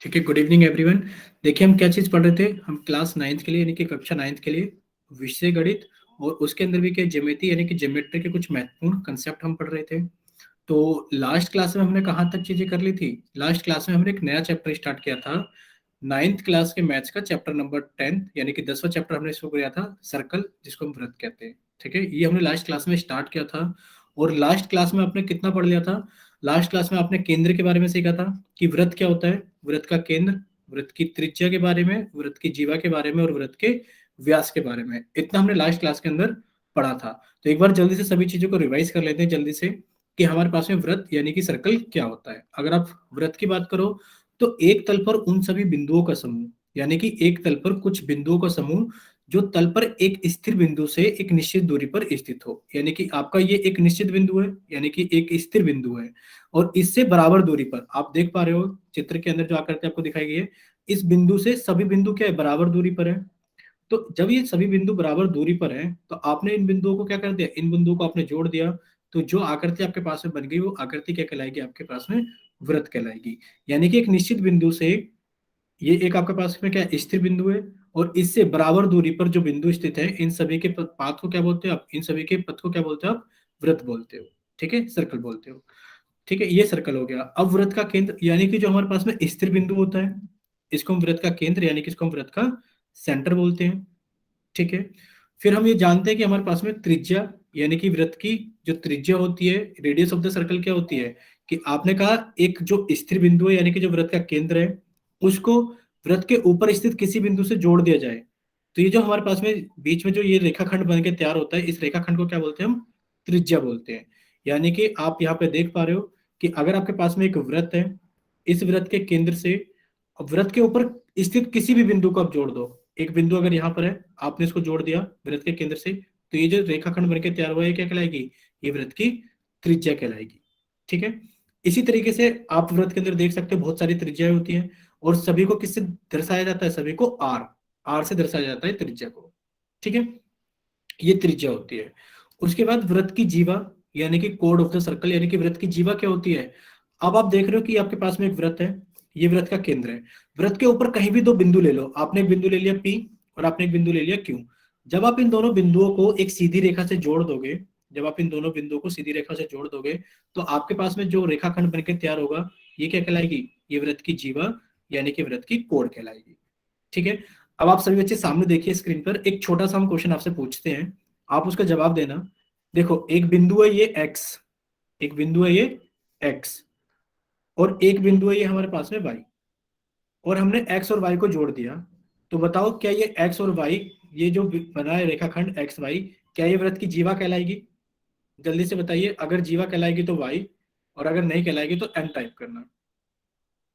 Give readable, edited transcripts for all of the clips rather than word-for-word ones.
ठीक है, good evening everyone. देखिए हम क्या चीज़ पढ़ रहे थे, हम क्लास नाइन्थ के लिए यानी कि कक्षा नाइन्थ के लिए विषय गणित और उसके अंदर भी क्या ज्योमेट्री यानी कि ज्योमेट्री के कुछ महत्वपूर्ण कंसेप्ट हम पढ़ रहे थे। तो लास्ट क्लास में हमने कहाँ तक चीजें कर ली थी? लास्ट क्लास में हमने एक नया चैप्टर स्टार्ट किया था, नाइन्थ क्लास के मैथ्स का चैप्टर नंबर 10 यानी कि 10वां चैप्टर हमने शुरू किया था, सर्कल, जिसको हम वृत्त कहते हैं। ठीक है, ये हमने लास्ट क्लास में स्टार्ट किया था। और लास्ट क्लास में आपने कितना पढ़ लिया था? लास्ट क्लास में आपने केंद्र के बारे में सीखा था कि वृत्त क्या होता है, वृत्त का केंद्र, वृत्त की त्रिज्या के बारे में, वृत्त की जीवा के बारे में और वृत्त के व्यास के बारे में। इतना हमने लास्ट क्लास के अंदर पढ़ा था। तो एक बार जल्दी से सभी चीजों को रिवाइज कर लेते हैं जल्दी से, कि हमारे पास में वृत्त यानी कि सर्कल क्या होता है। अगर आप वृत्त की बात करो तो एक तल पर उन सभी बिंदुओं का समूह, यानी कि एक तल पर कुछ बिंदुओं का समूह जो तल पर एक स्थिर बिंदु से एक निश्चित दूरी पर स्थित हो। यानी कि आपका ये एक निश्चित बिंदु है, यानी कि एक स्थिर बिंदु है, और इससे बराबर दूरी पर आप देख पा रहे हो चित्र के अंदर जो आकृति आपको दिखाई गई है, इस बिंदु से सभी बिंदु क्या है, बराबर दूरी पर है। तो जब ये सभी बिंदु बराबर दूरी पर हैं तो आपने इन बिंदुओं को क्या कर दिया, इन बिंदुओं को आपने जोड़ दिया। तो जो आकृति आपके पास में बन गई वो आकृति क्या कहलाएगी, आपके पास में वृत्त कहलाएगी। यानी कि एक निश्चित बिंदु से, ये एक आपके पास में क्या स्थिर बिंदु है, और इससे बराबर दूरी पर जो बिंदु स्थित है, इन सभी के पाथ को क्या बोलते हो आप, इन सभी के पथ को क्या बोलते हो आप, वृत्त बोलते हो। ठीक है, सर्कल बोलते हो। ठीक है, ये सर्कल हो गया। अब वृत्त का केंद्र यानी कि जो हमारे पास में स्थिर बिंदु होता है, इसको हम वृत्त का केंद्र यानी कि इसको हम वृत्त का सेंटर बोलते हैं। ठीक है, फिर हम ये जानते हैं कि हमारे पास में त्रिज्या यानी कि वृत्त की जो त्रिज्या होती है, रेडियस ऑफ द सर्कल क्या होती है, कि आपने कहा एक जो स्थिर बिंदु है यानी कि जो वृत्त का केंद्र है, उसको वृत्त के ऊपर स्थित किसी बिंदु से जोड़ दिया जाए, तो ये जो हमारे पास में बीच में जो ये रेखाखंड बन के तैयार होता है, इस रेखाखंड को क्या बोलते हैं, हम त्रिज्या बोलते हैं। यानी कि आप यहाँ पे देख पा रहे हो कि अगर आपके पास में एक वृत्त है, इस वृत्त के केंद्र से वृत्त के ऊपर स्थित किसी भी बिंदु को आप जोड़ दो। एक बिंदु अगर यहाँ पर है, आपने इसको जोड़ दिया वृत्त के केंद्र से, तो ये जो रेखाखंड बनके तैयार हुआ है क्या कहलाएगी, ये वृत्त की त्रिज्या कहलाएगी। ठीक है, इसी तरीके से आप वृत्त के अंदर देख सकते हो बहुत सारी त्रिज्याएं होती हैं, और सभी को किससे दर्शाया जाता है, सभी को आर, आर से दर्शाया जाता है त्रिज्या को। ठीक है, ये त्रिज्या होती है। उसके बाद वृत्त की जीवा यानी कि कोड ऑफ द सर्कल, यानी कि वृत्त की जीवा क्या होती है। अब आप देख रहे हो कि आपके पास में एक वृत्त है, ये वृत्त का केंद्र है, वृत्त के ऊपर कहीं भी दो बिंदु ले लो, आपने एक बिंदु ले लिया P और आपने एक बिंदु ले लिया Q। जब आप इन दोनों बिंदुओं को एक सीधी रेखा से जोड़ दोगे, जब आप इन दोनों बिंदुओं को सीधी रेखा से जोड़ दोगे, तो आपके पास में जो रेखाखंड बनकर तैयार होगा, ये क्या कहलाएगी, ये वृत्त की जीवा यानी कि वृत्त की कोण कहलाएगी। ठीक है, अब आप सभी बच्चे सामने देखिए स्क्रीन पर, एक छोटा सा हम क्वेश्चन आपसे पूछते हैं, आप उसका जवाब देना। देखो एक बिंदु है ये x, एक बिंदु है ये x, और एक बिंदु है ये हमारे पास में y, और हमने x और y को जोड़ दिया। तो बताओ क्या ये x और y, ये जो बना है रेखाखंड x y, क्या ये वृत्त की जीवा कहलाएगी? जल्दी से बताइए, अगर जीवा कहलाएगी तो y, और अगर नहीं कहलाएगी तो n टाइप करना।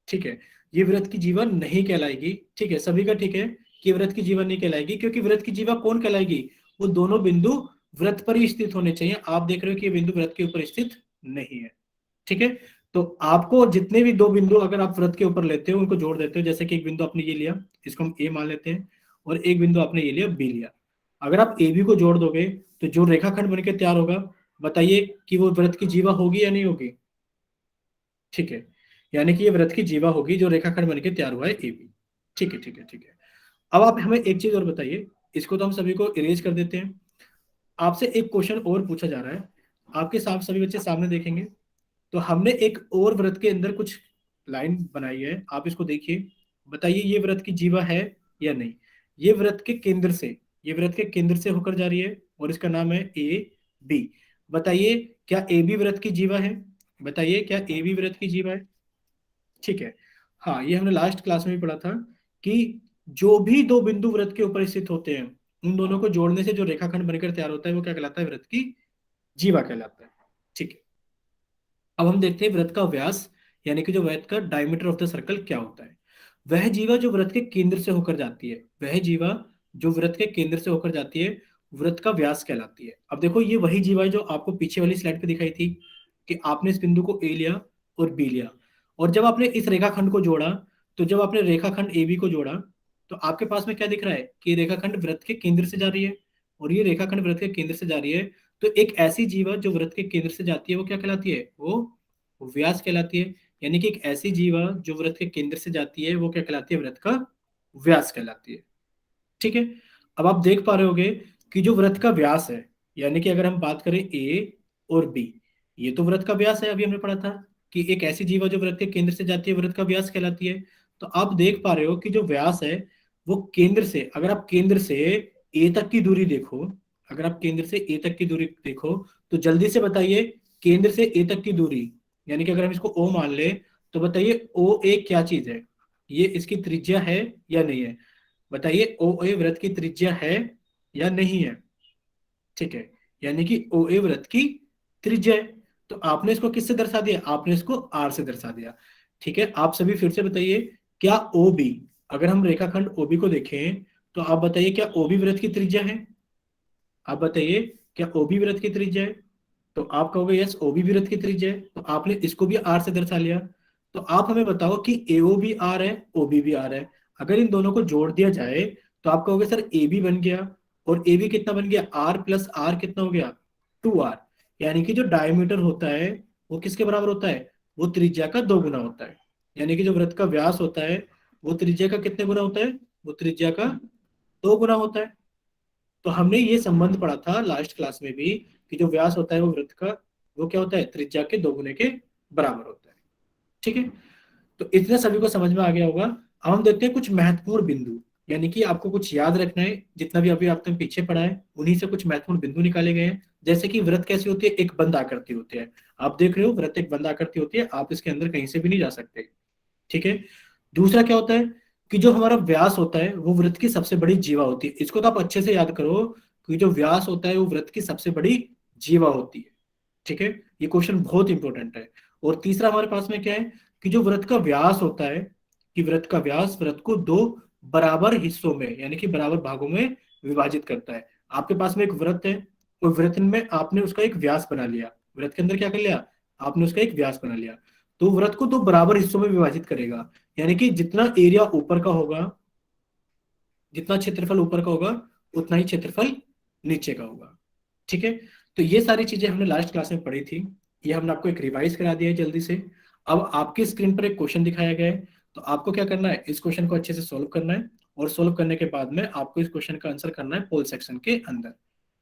ठीक है, ये वृत्त की जीवा नहीं कहलाएगी। ठीक है, सभी का ठीक है कि वृत्त की जीवा नहीं कहलाएगी, क्योंकि वृत्त की जीवा कौन कहलाएगी, वो दोनों बिंदु वृत्त पर ही स्थित होने चाहिए। आप देख रहे हो कि ये बिंदु वृत्त के ऊपर स्थित नहीं है। ठीक है, तो आपको जितने भी दो बिंदु अगर आप वृत्त के ऊपर लेते हो, उनको जोड़ देते हो, जैसे कि एक बिंदु आपने ये लिया, इसको हम ए मान लेते हैं, और एक बिंदु आपने ये लिया बी लिया। अगर आप ए बी को जोड़ दोगे तो जो रेखाखंड बनकर तैयार होगा, बताइए कि वो वृत्त की जीवा होगी या नहीं होगी? ठीक है, यानी कि ये वृत्त की जीवा होगी जो रेखाखंड बनकर तैयार हुआ है ए बी। ठीक है, ठीक है, ठीक है। अब आप हमें एक चीज और बताइए, इसको तो हम सभी को इरेज कर देते हैं। आपसे एक क्वेश्चन और पूछा जा रहा है, आपके साथ सभी बच्चे सामने देखेंगे। तो हमने एक और वृत्त के अंदर कुछ लाइन बनाई है, आप इसको देखिए, बताइए ये वृत्त की जीवा है या नहीं। ये वृत्त के केंद्र से, ये वृत्त के केंद्र से होकर जा रही है, और इसका नाम है ए बी। बताइए क्या ए बी वृत्त की जीवा है? बताइए क्या ए बी वृत्त की जीवा है? ठीक है, हाँ, ये हमने लास्ट क्लास में भी पढ़ा था कि जो भी दो बिंदु वृत्त के ऊपर स्थित होते हैं, उन दोनों को जोड़ने से जो रेखाखंड बनकर तैयार होता है, वो क्या कहलाता है, वृत्त की जीवा कहलाता है। ठीक है, अब हम देखते हैं वृत्त का व्यास यानी कि जो वृत्त का डायमीटर ऑफ द सर्कल क्या होता है। वह जीवा जो वृत्त के केंद्र से होकर जाती है, वह जीवा जो वृत्त के केंद्र से होकर जाती है, वृत्त का व्यास कहलाती है। अब देखो ये वही जीवा है जो आपको पीछे वाली स्लाइड पे दिखाई थी, कि आपने इस बिंदु को ए लिया और बी लिया, और जब आपने इस रेखाखंड को जोड़ा, तो जब आपने रेखाखंड ए बी को जोड़ा, तो आपके पास में क्या दिख रहा है कि रेखाखंड वृत्त के केंद्र से जा रही है, और ये रेखाखंड वृत्त के केंद्र से जा रही है। तो एक ऐसी जीवा जो वृत्त के केंद्र से जाती है वो क्या कहलाती है, वो व्यास कहलाती है। यानी कि एक ऐसी जीवा जो वृत्त के केंद्र से जाती है वो क्या कहलाती है, वृत्त का व्यास कहलाती है। ठीक है। अब आप देख पा रहे होगे कि जो वृत्त का व्यास है, यानी कि अगर हम बात करें ए और बी, ये तो वृत्त का व्यास है, अभी हमने पढ़ा था कि एक ऐसी जीवा जो वृत्त के केंद्र से जाती है वृत्त का व्यास कहलाती है। तो आप देख पा रहे हो कि जो व्यास है वो केंद्र से, अगर आप केंद्र से ए तक की दूरी देखो, अगर आप केंद्र से ए तक की दूरी देखो, तो जल्दी से बताइए केंद्र से ए तक की दूरी, यानी कि अगर हम इसको ओ मान ले, तो बताइए ओ ए क्या चीज है, ये इसकी त्रिज्या है या नहीं है। बताइए ओ ए वृत्त की त्रिज्या है या नहीं है। ठीक है, यानी कि ओ ए वृत्त की त्रिज्या है। तो आपने इसको किससे दर्शा दिया, आपने इसको आर से दर्शा दिया। ठीक है, आप सभी फिर से बताइए, क्या ओ बी, अगर हम रेखाखंड ओबी को देखें तो आप बताइए क्या ओबी वृत्त की त्रिज्या है। आप बताइए क्या ओबी वृत्त की त्रिज्या है। तो आप कहोगे यस ओबी वृत्त की त्रिज्या है, तो आपने इसको भी आर से दर्शा लिया। तो आप हमें बताओ कि एओ भी आर है, ओबी भी आर है, अगर इन दोनों को जोड़ दिया जाए तो आप कहोगे सर ए बी बन गया, और ए बी कितना बन गया, आर प्लस आर कितना हो गया, 2r। यानी कि जो डायमीटर होता है वो किसके बराबर होता है, वो त्रिज्या का 2 गुना होता है। यानी कि जो वृत्त का व्यास होता है वो त्रिज्या का कितने गुना होता है, वो त्रिज्या का 2 गुना होता है। तो हमने ये संबंध पढ़ा था लास्ट क्लास में भी कि जो व्यास होता है वो वृत्त का, वो क्या होता है, त्रिज्या के 2 गुने के बराबर होता है। ठीक है, तो इतना सभी को समझ में आ गया होगा। अब हम देखते हैं कुछ महत्वपूर्ण बिंदु, यानी कि आपको कुछ याद रखना है, जितना भी अभी आपने पीछे पढ़ा है उन्हीं से कुछ महत्वपूर्ण बिंदु निकाले गए हैं। जैसे कि व्रत कैसी होती है, एक बंद आकृति होती है। आप देख रहे हो व्रत एक बंद आकृति होती है, आप इसके अंदर कहीं से भी नहीं जा सकते। ठीक है। दूसरा क्या होता है कि जो हमारा व्यास होता है वो वृत्त की सबसे बड़ी जीवा होती है। इसको तो आप अच्छे से याद करो कि जो व्यास होता है वो वृत्त की सबसे बड़ी जीवा होती है। ठीक है, ये क्वेश्चन बहुत इंपॉर्टेंट है। और तीसरा हमारे पास में क्या है कि जो वृत्त का व्यास होता है, कि वृत्त का व्यास वृत्त को 2 बराबर हिस्सों में यानी कि बराबर भागों में विभाजित करता है। आपके पास में एक वृत्त है और वृत्त में आपने उसका एक व्यास बना लिया, वृत्त के अंदर क्या कर लिया, आपने उसका एक व्यास बना लिया। तो वृत्त को 2 बराबर हिस्सों में विभाजित करेगा, यानी कि जितना एरिया ऊपर का होगा, जितना क्षेत्रफल ऊपर का होगा उतना ही क्षेत्रफल नीचे का होगा। ठीक है, तो ये सारी चीजें हमने लास्ट क्लास में पढ़ी थी, ये हमने आपको एक रिवाइज करा दिया है जल्दी से। अब आपकी स्क्रीन पर एक क्वेश्चन दिखाया गया है, तो आपको क्या करना है, इस क्वेश्चन को अच्छे से सोल्व करना है, और सोल्व करने के बाद में आपको इस क्वेश्चन का आंसर करना है पोल सेक्शन के अंदर।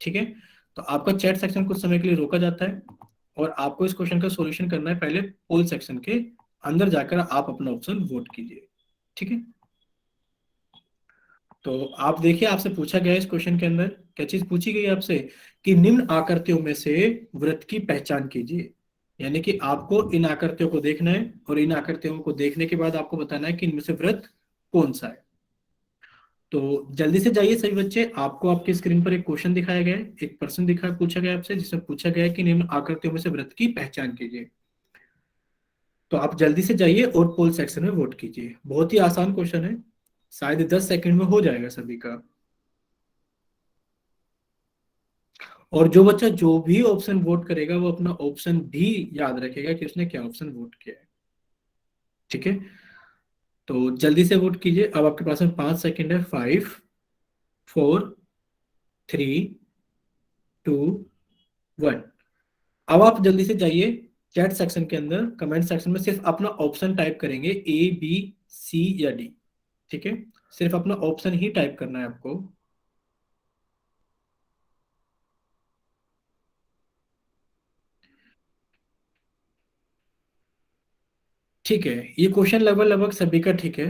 ठीक है, तो आपका चैट सेक्शन कुछ समय के लिए रोका जाता है, और आपको इस क्वेश्चन का सोल्यूशन करना है पहले पोल सेक्शन के अंदर जाकर आप अपना ऑप्शन वोट कीजिए। ठीक है, तो आप देखिए आपसे पूछा गया है इस क्वेश्चन के अंदर, क्या चीज पूछी गई है आपसे कि निम्न आकृतियों में से वृत्त की पहचान कीजिए। यानी कि आपको इन आकृतियों को देखना है, और इन आकृतियों को देखने के बाद आपको बताना है कि इनमें से वृत्त कौन सा है। तो जल्दी से जाइए सभी बच्चे, आपको आपकी स्क्रीन पर एक क्वेश्चन दिखाया गया है, एक प्रश्न दिखा पूछा गया आपसे, जिसमें पूछा गया है कि निम्न आकृतियों में से वृत्त की पहचान कीजिए। तो आप जल्दी से जाइए और पोल सेक्शन में वोट कीजिए, बहुत ही आसान क्वेश्चन है, शायद 10 सेकंड में हो जाएगा सभी का। और जो बच्चा जो भी ऑप्शन वोट करेगा वो अपना ऑप्शन भी याद रखेगा कि उसने क्या ऑप्शन वोट किया है। ठीक है, तो जल्दी से वोट कीजिए, अब आपके पास में 5 सेकंड है, 5, 4, 3, 2, 1। अब आप जल्दी से जाइए चैट सेक्शन के अंदर, कमेंट सेक्शन में सिर्फ अपना ऑप्शन टाइप करेंगे, A B C या D। ठीक है, सिर्फ अपना ऑप्शन ही टाइप करना है आपको। ठीक है, ये क्वेश्चन लगभग लगभग सभी का ठीक है,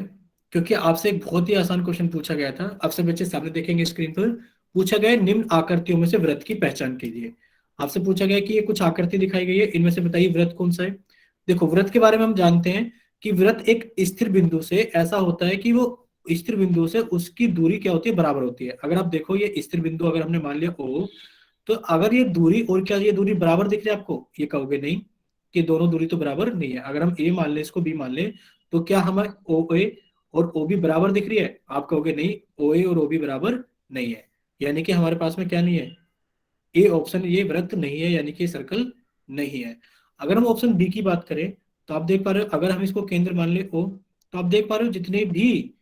क्योंकि आपसे एक बहुत ही आसान क्वेश्चन पूछा गया था। अब सब बच्चे सामने देखेंगे स्क्रीन पर, पूछा गया है निम्न आकृतियों में से व्रत की पहचान कीजिए। आपसे पूछा गया है कि ये कुछ आकृति दिखाई गई है, इनमें से बताइए व्रत कौन सा है। देखो व्रत के बारे में हम जानते हैं कि व्रत एक स्थिर बिंदु से ऐसा होता है कि वो स्थिर बिंदु से उसकी दूरी क्या होती है, बराबर होती है। अगर आप देखो ये स्थिर बिंदु अगर हमने मान लिया O, तो अगर ये दूरी और क्या ये दूरी बराबर दिख रही है आपको, ये कहोगे नहीं कि दोनों दूरी तो बराबर नहीं है। अगर हम ए मान ले इसको बी मान ले, तो क्या हमें ओ ए और ओ बी बराबर दिख रही है, आप कहोगे नहीं ओ ए और ओ बी बराबर नहीं है। यानी कि हमारे पास में क्या नहीं है, ए ऑप्शन ये वृत्त नहीं है, यानी कि सर्कल नहीं है। अगर हम ऑप्शन बी की बात करें तो आप देख पा रहे हो, अगर हम इसको केंद्र मान ले ओ, तो आप देख पा रहे हो जितने भी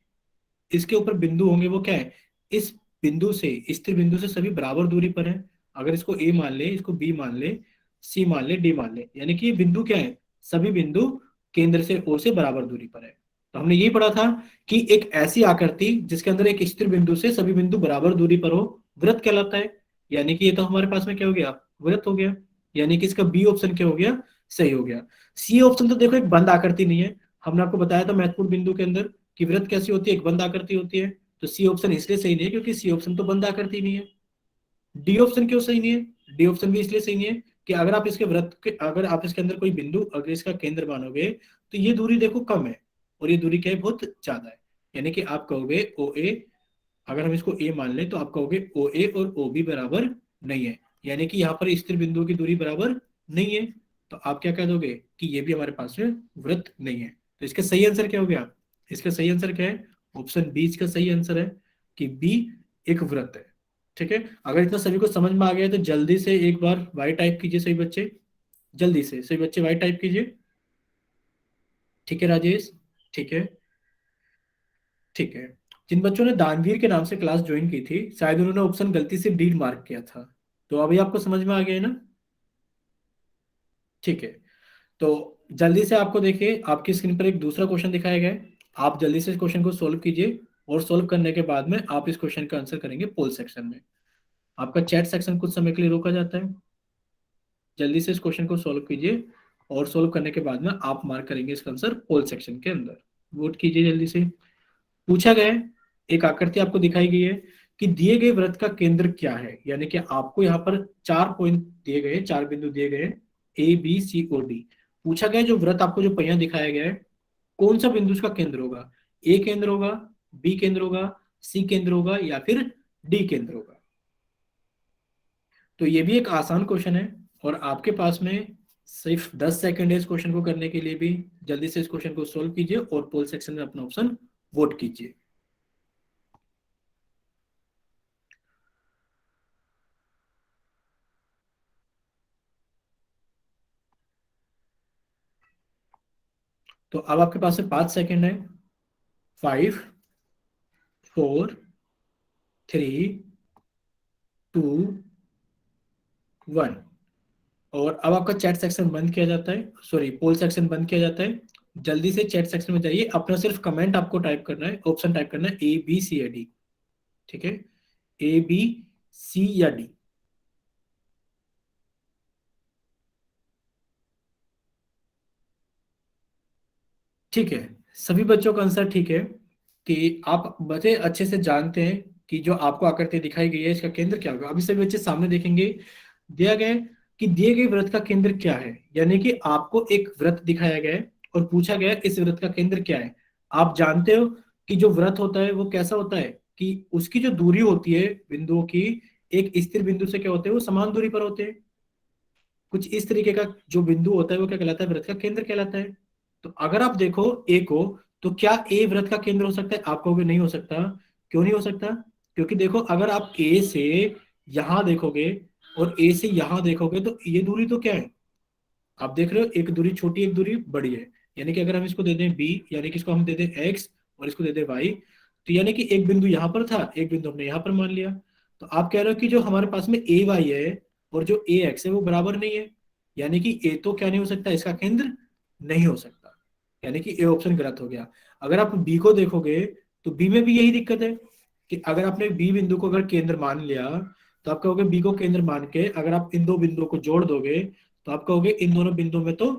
इसके ऊपर बिंदु होंगे वो क्या है, इस बिंदु से स्थिर बिंदु से सभी बराबर दूरी पर है। अगर इसको ए मान ले, इसको बी मान ले, सी मान ले, डी मान ले, यानी कि ये बिंदु क्या है, सभी बिंदु केंद्र से ओ से बराबर दूरी पर है। तो हमने यही पढ़ा था कि एक ऐसी आकृति जिसके अंदर एक स्थिर बिंदु से सभी बिंदु बराबर दूरी पर हो, वृत्त कहलाता है। यानी कि ये तो हमारे पास में क्या हो गया, वृत्त हो गया। यानी कि इसका बी ऑप्शन क्या हो गया, सही हो गया। सी ऑप्शन तो देखो एक बंद आकृति नहीं है, हमने आपको बताया था महत्वपूर्ण बिंदु के अंदर कि वृत्त कैसी होती है, एक बंद आकृति होती है। तो सी ऑप्शन इसलिए सही नहीं है क्योंकि सी ऑप्शन तो बंद आकृति नहीं है। डी ऑप्शन क्यों सही नहीं है, डी ऑप्शन भी इसलिए सही नहीं है कि अगर आप इसके वृत्त के, अगर आप इसके अंदर कोई बिंदु अगर इसका केंद्र मानोगे तो ये दूरी देखो कम है और ये दूरी क्या है, बहुत ज्यादा है। यानी कि आप कहोगे ओ ए, अगर हम इसको ए मान लें तो आप कहोगे ओ ए और ओ बी बराबर नहीं है, यानी कि यहाँ पर स्थिर बिंदुओं की दूरी बराबर नहीं है। तो आप क्या कह दोगे कि ये भी हमारे पास में वृत्त नहीं है। तो इसका सही आंसर क्या हो गया, इसका सही आंसर क्या है, ऑप्शन बी इसका सही आंसर है कि बी एक वृत्त है। ठीक है, अगर इतना सभी को समझ में आ गया तो जल्दी से एक बार वाई टाइप कीजिए सभी बच्चे, जल्दी से सभी बच्चे वाई टाइप कीजिए। ठीक है राजेश, ठीक है, ठीक है। जिन बच्चों ने दानवीर के नाम से क्लास ज्वाइन की थी शायद उन्होंने ऑप्शन गलती से डी मार्क किया था, तो अभी आपको समझ में आ गया है ना। ठीक है, तो जल्दी से आपको देखिए आपकी स्क्रीन पर एक दूसरा क्वेश्चन दिखाया गया है, आप जल्दी से इस क्वेश्चन को सोल्व कीजिए और सोल्व करने के बाद में आप इस क्वेश्चन का आंसर करेंगे पोल सेक्शन में। आपका चैट सेक्शन कुछ समय के लिए रोका जाता है, जल्दी से इस क्वेश्चन को सोल्व कीजिए और सोल्व करने के बाद में आप मार्क करेंगे इसका आंसर पोल सेक्शन के अंदर। वोट कीजिए जल्दी से। पूछा गया है, एक आकृति आपको दिखाई गई है कि दिए गए वृत्त का केंद्र क्या है, यानी कि आपको यहाँ पर 4 पॉइंट दिए गए, 4 बिंदु दिए गए, ए बी सी और डी। पूछा गया है जो वृत्त आपको जो पहिया दिखाया गया है कौन सा बिंदु उसका केंद्र होगा, ए केंद्र होगा, बी केंद्र होगा, सी केंद्र होगा या फिर डी केंद्र होगा। तो ये भी एक आसान क्वेश्चन है और आपके पास में सिर्फ 10 सेकंड है इस क्वेश्चन को करने के लिए भी। जल्दी से इस क्वेश्चन को सोल्व कीजिए और पोल सेक्शन में अपना ऑप्शन वोट कीजिए। तो अब आपके पास में 5 सेकंड है, 5 4 3 2 1। और अब आपका चैट सेक्शन बंद किया जाता है, सॉरी पोल सेक्शन बंद किया जाता है। जल्दी से चैट सेक्शन में जाइए, अपना सिर्फ कमेंट आपको टाइप करना है, ऑप्शन टाइप करना है ए बी सी या डी। ठीक है, ए बी सी या डी। ठीक है, सभी बच्चों का आंसर ठीक है कि आप बच्चे अच्छे से जानते हैं कि जो आपको आकृति दिखाई गई है इसका केंद्र क्या होगा। अभी सभी बच्चे सामने देखेंगे, दिया गया है कि दिए गए वृत्त का केंद्र क्या है, यानी कि आपको एक वृत्त दिखाया गया है और पूछा गया है इस वृत्त का केंद्र क्या है। आप जानते हो कि जो वृत्त होता है वो कैसा होता है कि उसकी जो दूरी होती है बिंदुओं की, एक स्थिर बिंदु से क्या होते हैं वो समान दूरी पर होते हैं। कुछ इस तरीके का जो बिंदु होता है वो क्या कहलाता है, वृत्त का केंद्र कहलाता है। तो अगर आप देखो ए को, तो क्या ए वृत्त का केंद्र हो सकता है, आप कहोगे नहीं हो सकता। क्यों नहीं हो सकता, क्योंकि देखो अगर आप ए से यहां देखोगे और ए से यहां देखोगे तो ये दूरी तो क्या है, आप देख रहे हो एक दूरी छोटी एक दूरी बड़ी है। यानी कि अगर हम इसको दे दें बी, यानी कि इसको हम दे दें एक्स और इसको दे दें वाई, तो यानी कि एक बिंदु यहां पर था, एक बिंदु हमने यहां पर मान लिया। तो आप कह रहे हो कि जो हमारे पास में ए वाई है और जो ए एक्स है वो बराबर नहीं है, यानी कि ए तो क्या नहीं हो सकता, इसका केंद्र नहीं हो सकता, यानी कि ए ऑप्शन गलत हो गया। अगर आप बी को देखोगे तो बी में भी यही दिक्कत है कि अगर आपने बी बिंदु को अगर केंद्र मान लिया तो आप कहोगे बी को केंद्र मान के अगर आप इन दो बिंदुओं को जोड़ दोगे तो आप कहोगे इन दोनों बिंदुओं में तो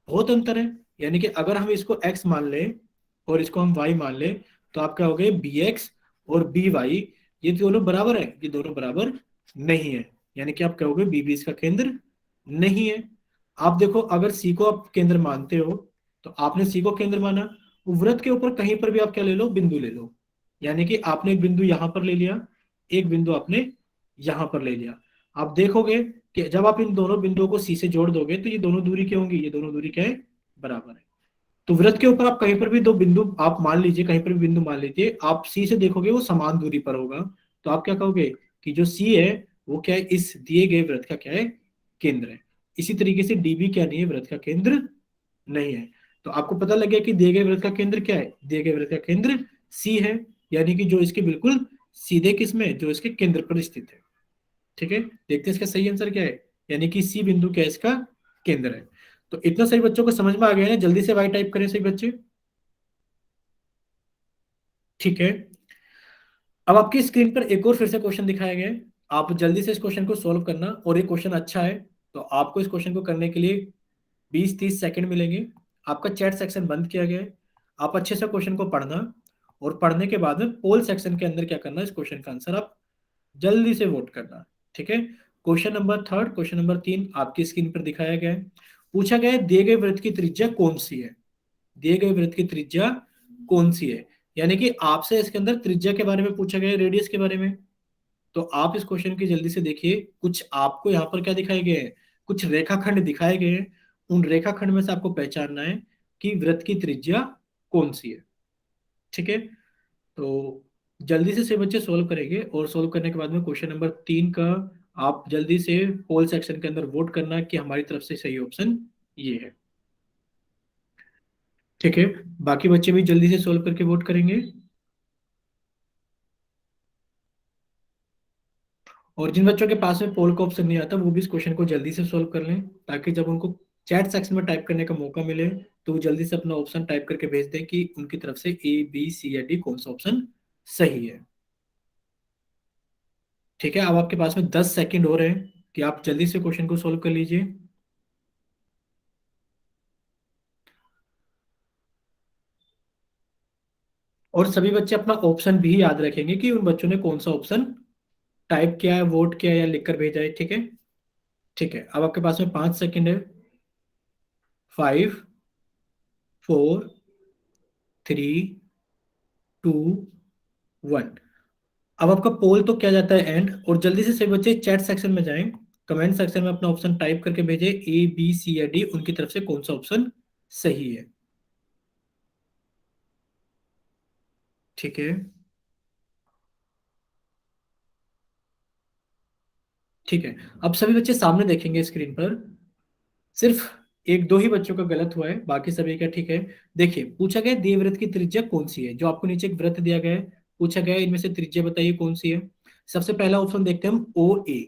बहुत अंतर है। यानी कि अगर हम इसको x मान लें और इसको हम y मान लें तो आप कहोगे बी एक्स और बी वाई ये दोनों बराबर है, ये दोनों बराबर नहीं है, यानी कि आप कहोगे बी भी इसका केंद्र नहीं है। आप देखो अगर सी को आप केंद्र मानते हो तो आपने सी को केंद्र माना, वृत्त के ऊपर कहीं पर भी आप क्या ले लो, बिंदु ले लो। यानी कि आपने एक बिंदु यहां पर ले लिया, एक बिंदु आपने यहां पर ले लिया। आप देखोगे कि जब आप इन दोनों बिंदुओं को सी से जोड़ दोगे तो ये दोनों दूरी क्या होंगी, ये दोनों दूरी क्या है, बराबर है। तो वृत्त के ऊपर आप कहीं पर भी दो बिंदु आप मान लीजिए, कहीं पर भी बिंदु मान लीजिए, आप सी से देखोगे वो समान दूरी पर होगा। तो आप क्या कहोगे कि जो सी है वो क्या है, इस दिए गए वृत्त का क्या है, केंद्र है। इसी तरीके से डी भी क्या नहीं है, वृत्त का केंद्र नहीं है। तो आपको पता लग गया कि दिए गए वृत्त का केंद्र क्या है, दिए गए वृत्त का केंद्र सी है, यानी कि जो इसके बिल्कुल सीधे किस में, जो इसके केंद्र पर स्थित है। ठीक है, देखते हैं इसका सही आंसर क्या है, यानी कि सी बिंदु क्या है, इसका केंद्र है। तो इतना सही बच्चों को समझ में आ गया है ना, जल्दी से वाई टाइप करें सही बच्चे। ठीक है, अब आपकी स्क्रीन पर एक और फिर से क्वेश्चन दिखाया गया है, आप जल्दी से इस क्वेश्चन को सॉल्व करना, और ये क्वेश्चन अच्छा है, तो आपको इस क्वेश्चन को करने के लिए 20-30 सेकंड मिलेंगे। आपका चैट सेक्शन बंद किया गया है, आप अच्छे से क्वेश्चन को पढ़ना, और पढ़ने के बाद में पोल सेक्शन के अंदर क्या करना, इस क्वेश्चन का आंसर आप जल्दी से वोट करना। ठीक है, question number third, question number 3 आपकी स्क्रीन पर दिखाया गया है। पूछा गया है दिए गए वृत्त की त्रिज्या कौन सी है, दिए गए वृत्त की त्रिज्या कौन सी है, यानी कि आपसे इसके अंदर त्रिज्या के बारे में पूछा गया है, रेडियस के बारे में। तो आप इस क्वेश्चन की जल्दी से देखिए, कुछ आपको यहाँ पर क्या दिखाए गए हैं, कुछ रेखाखंड दिखाए गए हैं, उन रेखाखंड में से आपको पहचानना है कि वृत्त की त्रिज्या कौन सी है। ठीक है, तो जल्दी से बच्चे सोल्व करेंगे, और सोल्व करने के बाद में क्वेश्चन नंबर 3 का आप जल्दी से पोल सेक्शन के अंदर वोट करना कि हमारी तरफ से सही ऑप्शन ये है। ठीक है, बाकी बच्चे भी जल्दी से सोल्व करके वोट करेंगे, और जिन बच्चों के पास में पोल का ऑप्शन नहीं आता वो भी इस क्वेश्चन को जल्दी से सोल्व कर लें, ताकि जब उनको चैट सेक्शन में टाइप करने का मौका मिले तो वो जल्दी से अपना ऑप्शन टाइप करके भेज दें कि उनकी तरफ से ए बी सी या डी कौन सा ऑप्शन सही है। ठीक है, अब आपके पास में 10 सेकंड हो रहे हैं कि आप जल्दी से क्वेश्चन को सोल्व कर लीजिए, और सभी बच्चे अपना ऑप्शन भी याद रखेंगे कि उन बच्चों ने कौन सा ऑप्शन टाइप किया है, वोट किया है या लिखकर भेजा है। ठीक है, ठीक है, अब आपके पास में 5 सेकंड है। 5, 4, 3, 2, 1। अब आपका पोल तो किया जाता है एंड, और जल्दी से सभी बच्चे चैट सेक्शन में जाएं, कमेंट सेक्शन में अपना ऑप्शन टाइप करके भेजें, ए बी सी या डी उनकी तरफ से कौन सा ऑप्शन सही है। ठीक है, ठीक है, अब सभी बच्चे सामने देखेंगे स्क्रीन पर, सिर्फ एक दो ही बच्चों का गलत हुआ है, बाकी सभी का ठीक है। देखिए, पूछा गया देवव्रत की त्रिज्या कौन सी है, जो आपको नीचे एक वृत्त दिया गया है, पूछा गया है इनमें से त्रिज्या बताइए कौन सी है। सबसे पहला ऑप्शन देखते हैं हम, ओ ए।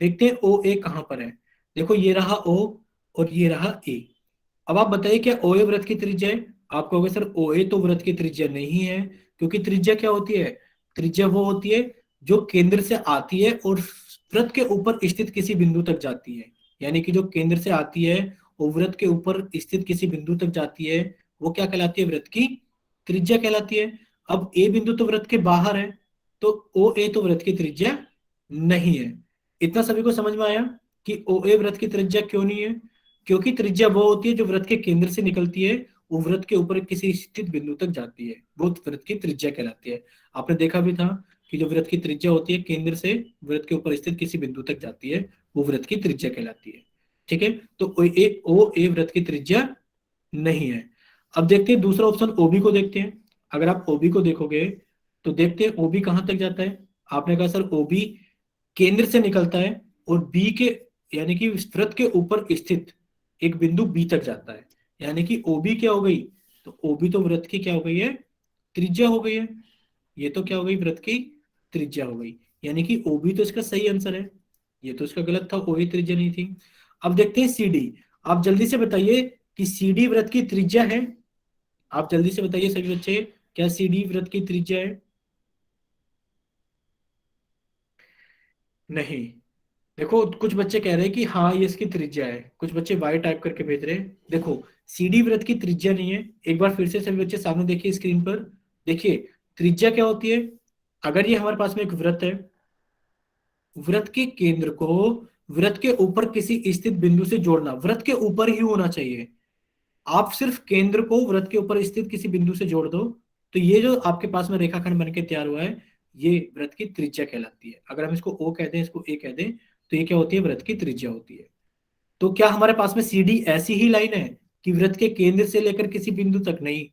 देखते हैं ओ ए कहां पर है, देखो ये रहा ओ, और ये रहा ए। अब आप बताइए क्या ओए वृत्त की त्रिज्या है, आप कहोगे सर ओए तो वृत्त की त्रिज्या नहीं है, क्योंकि त्रिज्या क्या होती है, त्रिज्या वो होती है जो केंद्र से आती है और वृत्त के ऊपर स्थित किसी बिंदु तक जाती है, यानी कि जो केंद्र से आती है और वृत्त के ऊपर स्थित किसी बिंदु तक जाती है, वो क्या कहलाती है, वृत्त की त्रिज्या कहलाती है। अब ए बिंदु तो वृत्त के बाहर है, तो ओ ए तो वृत्त की त्रिज्या नहीं है। इतना सभी को समझ में आया कि ओ ए वृत्त की त्रिज्या क्यों नहीं है, क्योंकि त्रिज्या वो होती है जो वृत्त के केंद्र से निकलती है, वो वृत्त के ऊपर किसी स्थित बिंदु तक जाती है, वो वृत्त की त्रिज्या कहलाती है। आपने देखा भी था कि जो वृत्त की त्रिज्या होती है केंद्र से वृत्त के ऊपर स्थित किसी बिंदु तक जाती है, वो वृत्त की त्रिज्या कहलाती है। ठीक है, तो ओ ए वृत्त की त्रिज्या नहीं है। अब देखते हैं दूसरा ऑप्शन ओबी को देखते हैं। अगर आप ओबी को देखोगे तो देखते हैं ओबी कहां तक जाता है। आपने कहा सर ओबी केंद्र से निकलता है और बी के, यानी कि वृत्त के ऊपर स्थित एक बिंदु बी तक जाता है, यानी कि ओबी क्या हो गई, तो ओबी तो वृत्त की क्या हो गई है, त्रिज्या हो गई है। ये तो क्या हो गई, वृत्त की त्रिज्या हो गई, यानी कि ओबी तो इसका सही आंसर है, ये तो इसका गलत था, ओबी त्रिज्या नहीं थी। अब देखते हैं सीडी। आप जल्दी से बताइए कि सीडी वृत्त की त्रिज्या है, आप जल्दी से बताइए सभी बच्चे, क्या सीडी वृत्त की त्रिज्या है। नहीं, देखो कुछ बच्चे कह रहे हैं कि हाँ ये इसकी त्रिज्या है, कुछ बच्चे वाई टाइप करके भेज रहे हैं। देखो सीडी वृत्त की त्रिज्या नहीं है, एक बार फिर से सभी बच्चे सामने देखिए स्क्रीन पर। देखिए त्रिज्या क्या होती है, अगर ये हमारे पास में एक वृत्त है, वृत्त के केंद्र को वृत्त के ऊपर किसी स्थित बिंदु से जोड़ना, वृत्त के ऊपर ही होना चाहिए। आप सिर्फ केंद्र को वृत्त के ऊपर स्थित किसी बिंदु से जोड़ दो, तो ये जो आपके पास में रेखाखंड बन के तैयार हुआ है, ये वृत्त की त्रिज्या कहलाती है। अगर हम इसको ओ कह दें, इसको ए कह दें, तो ये क्या होती है, वृत्त की त्रिज्या होती है। तो क्या हमारे पास में सीडी ऐसी ही लाइन है कि वृत्त के केंद्र से लेकर किसी बिंदु तक, नहीं,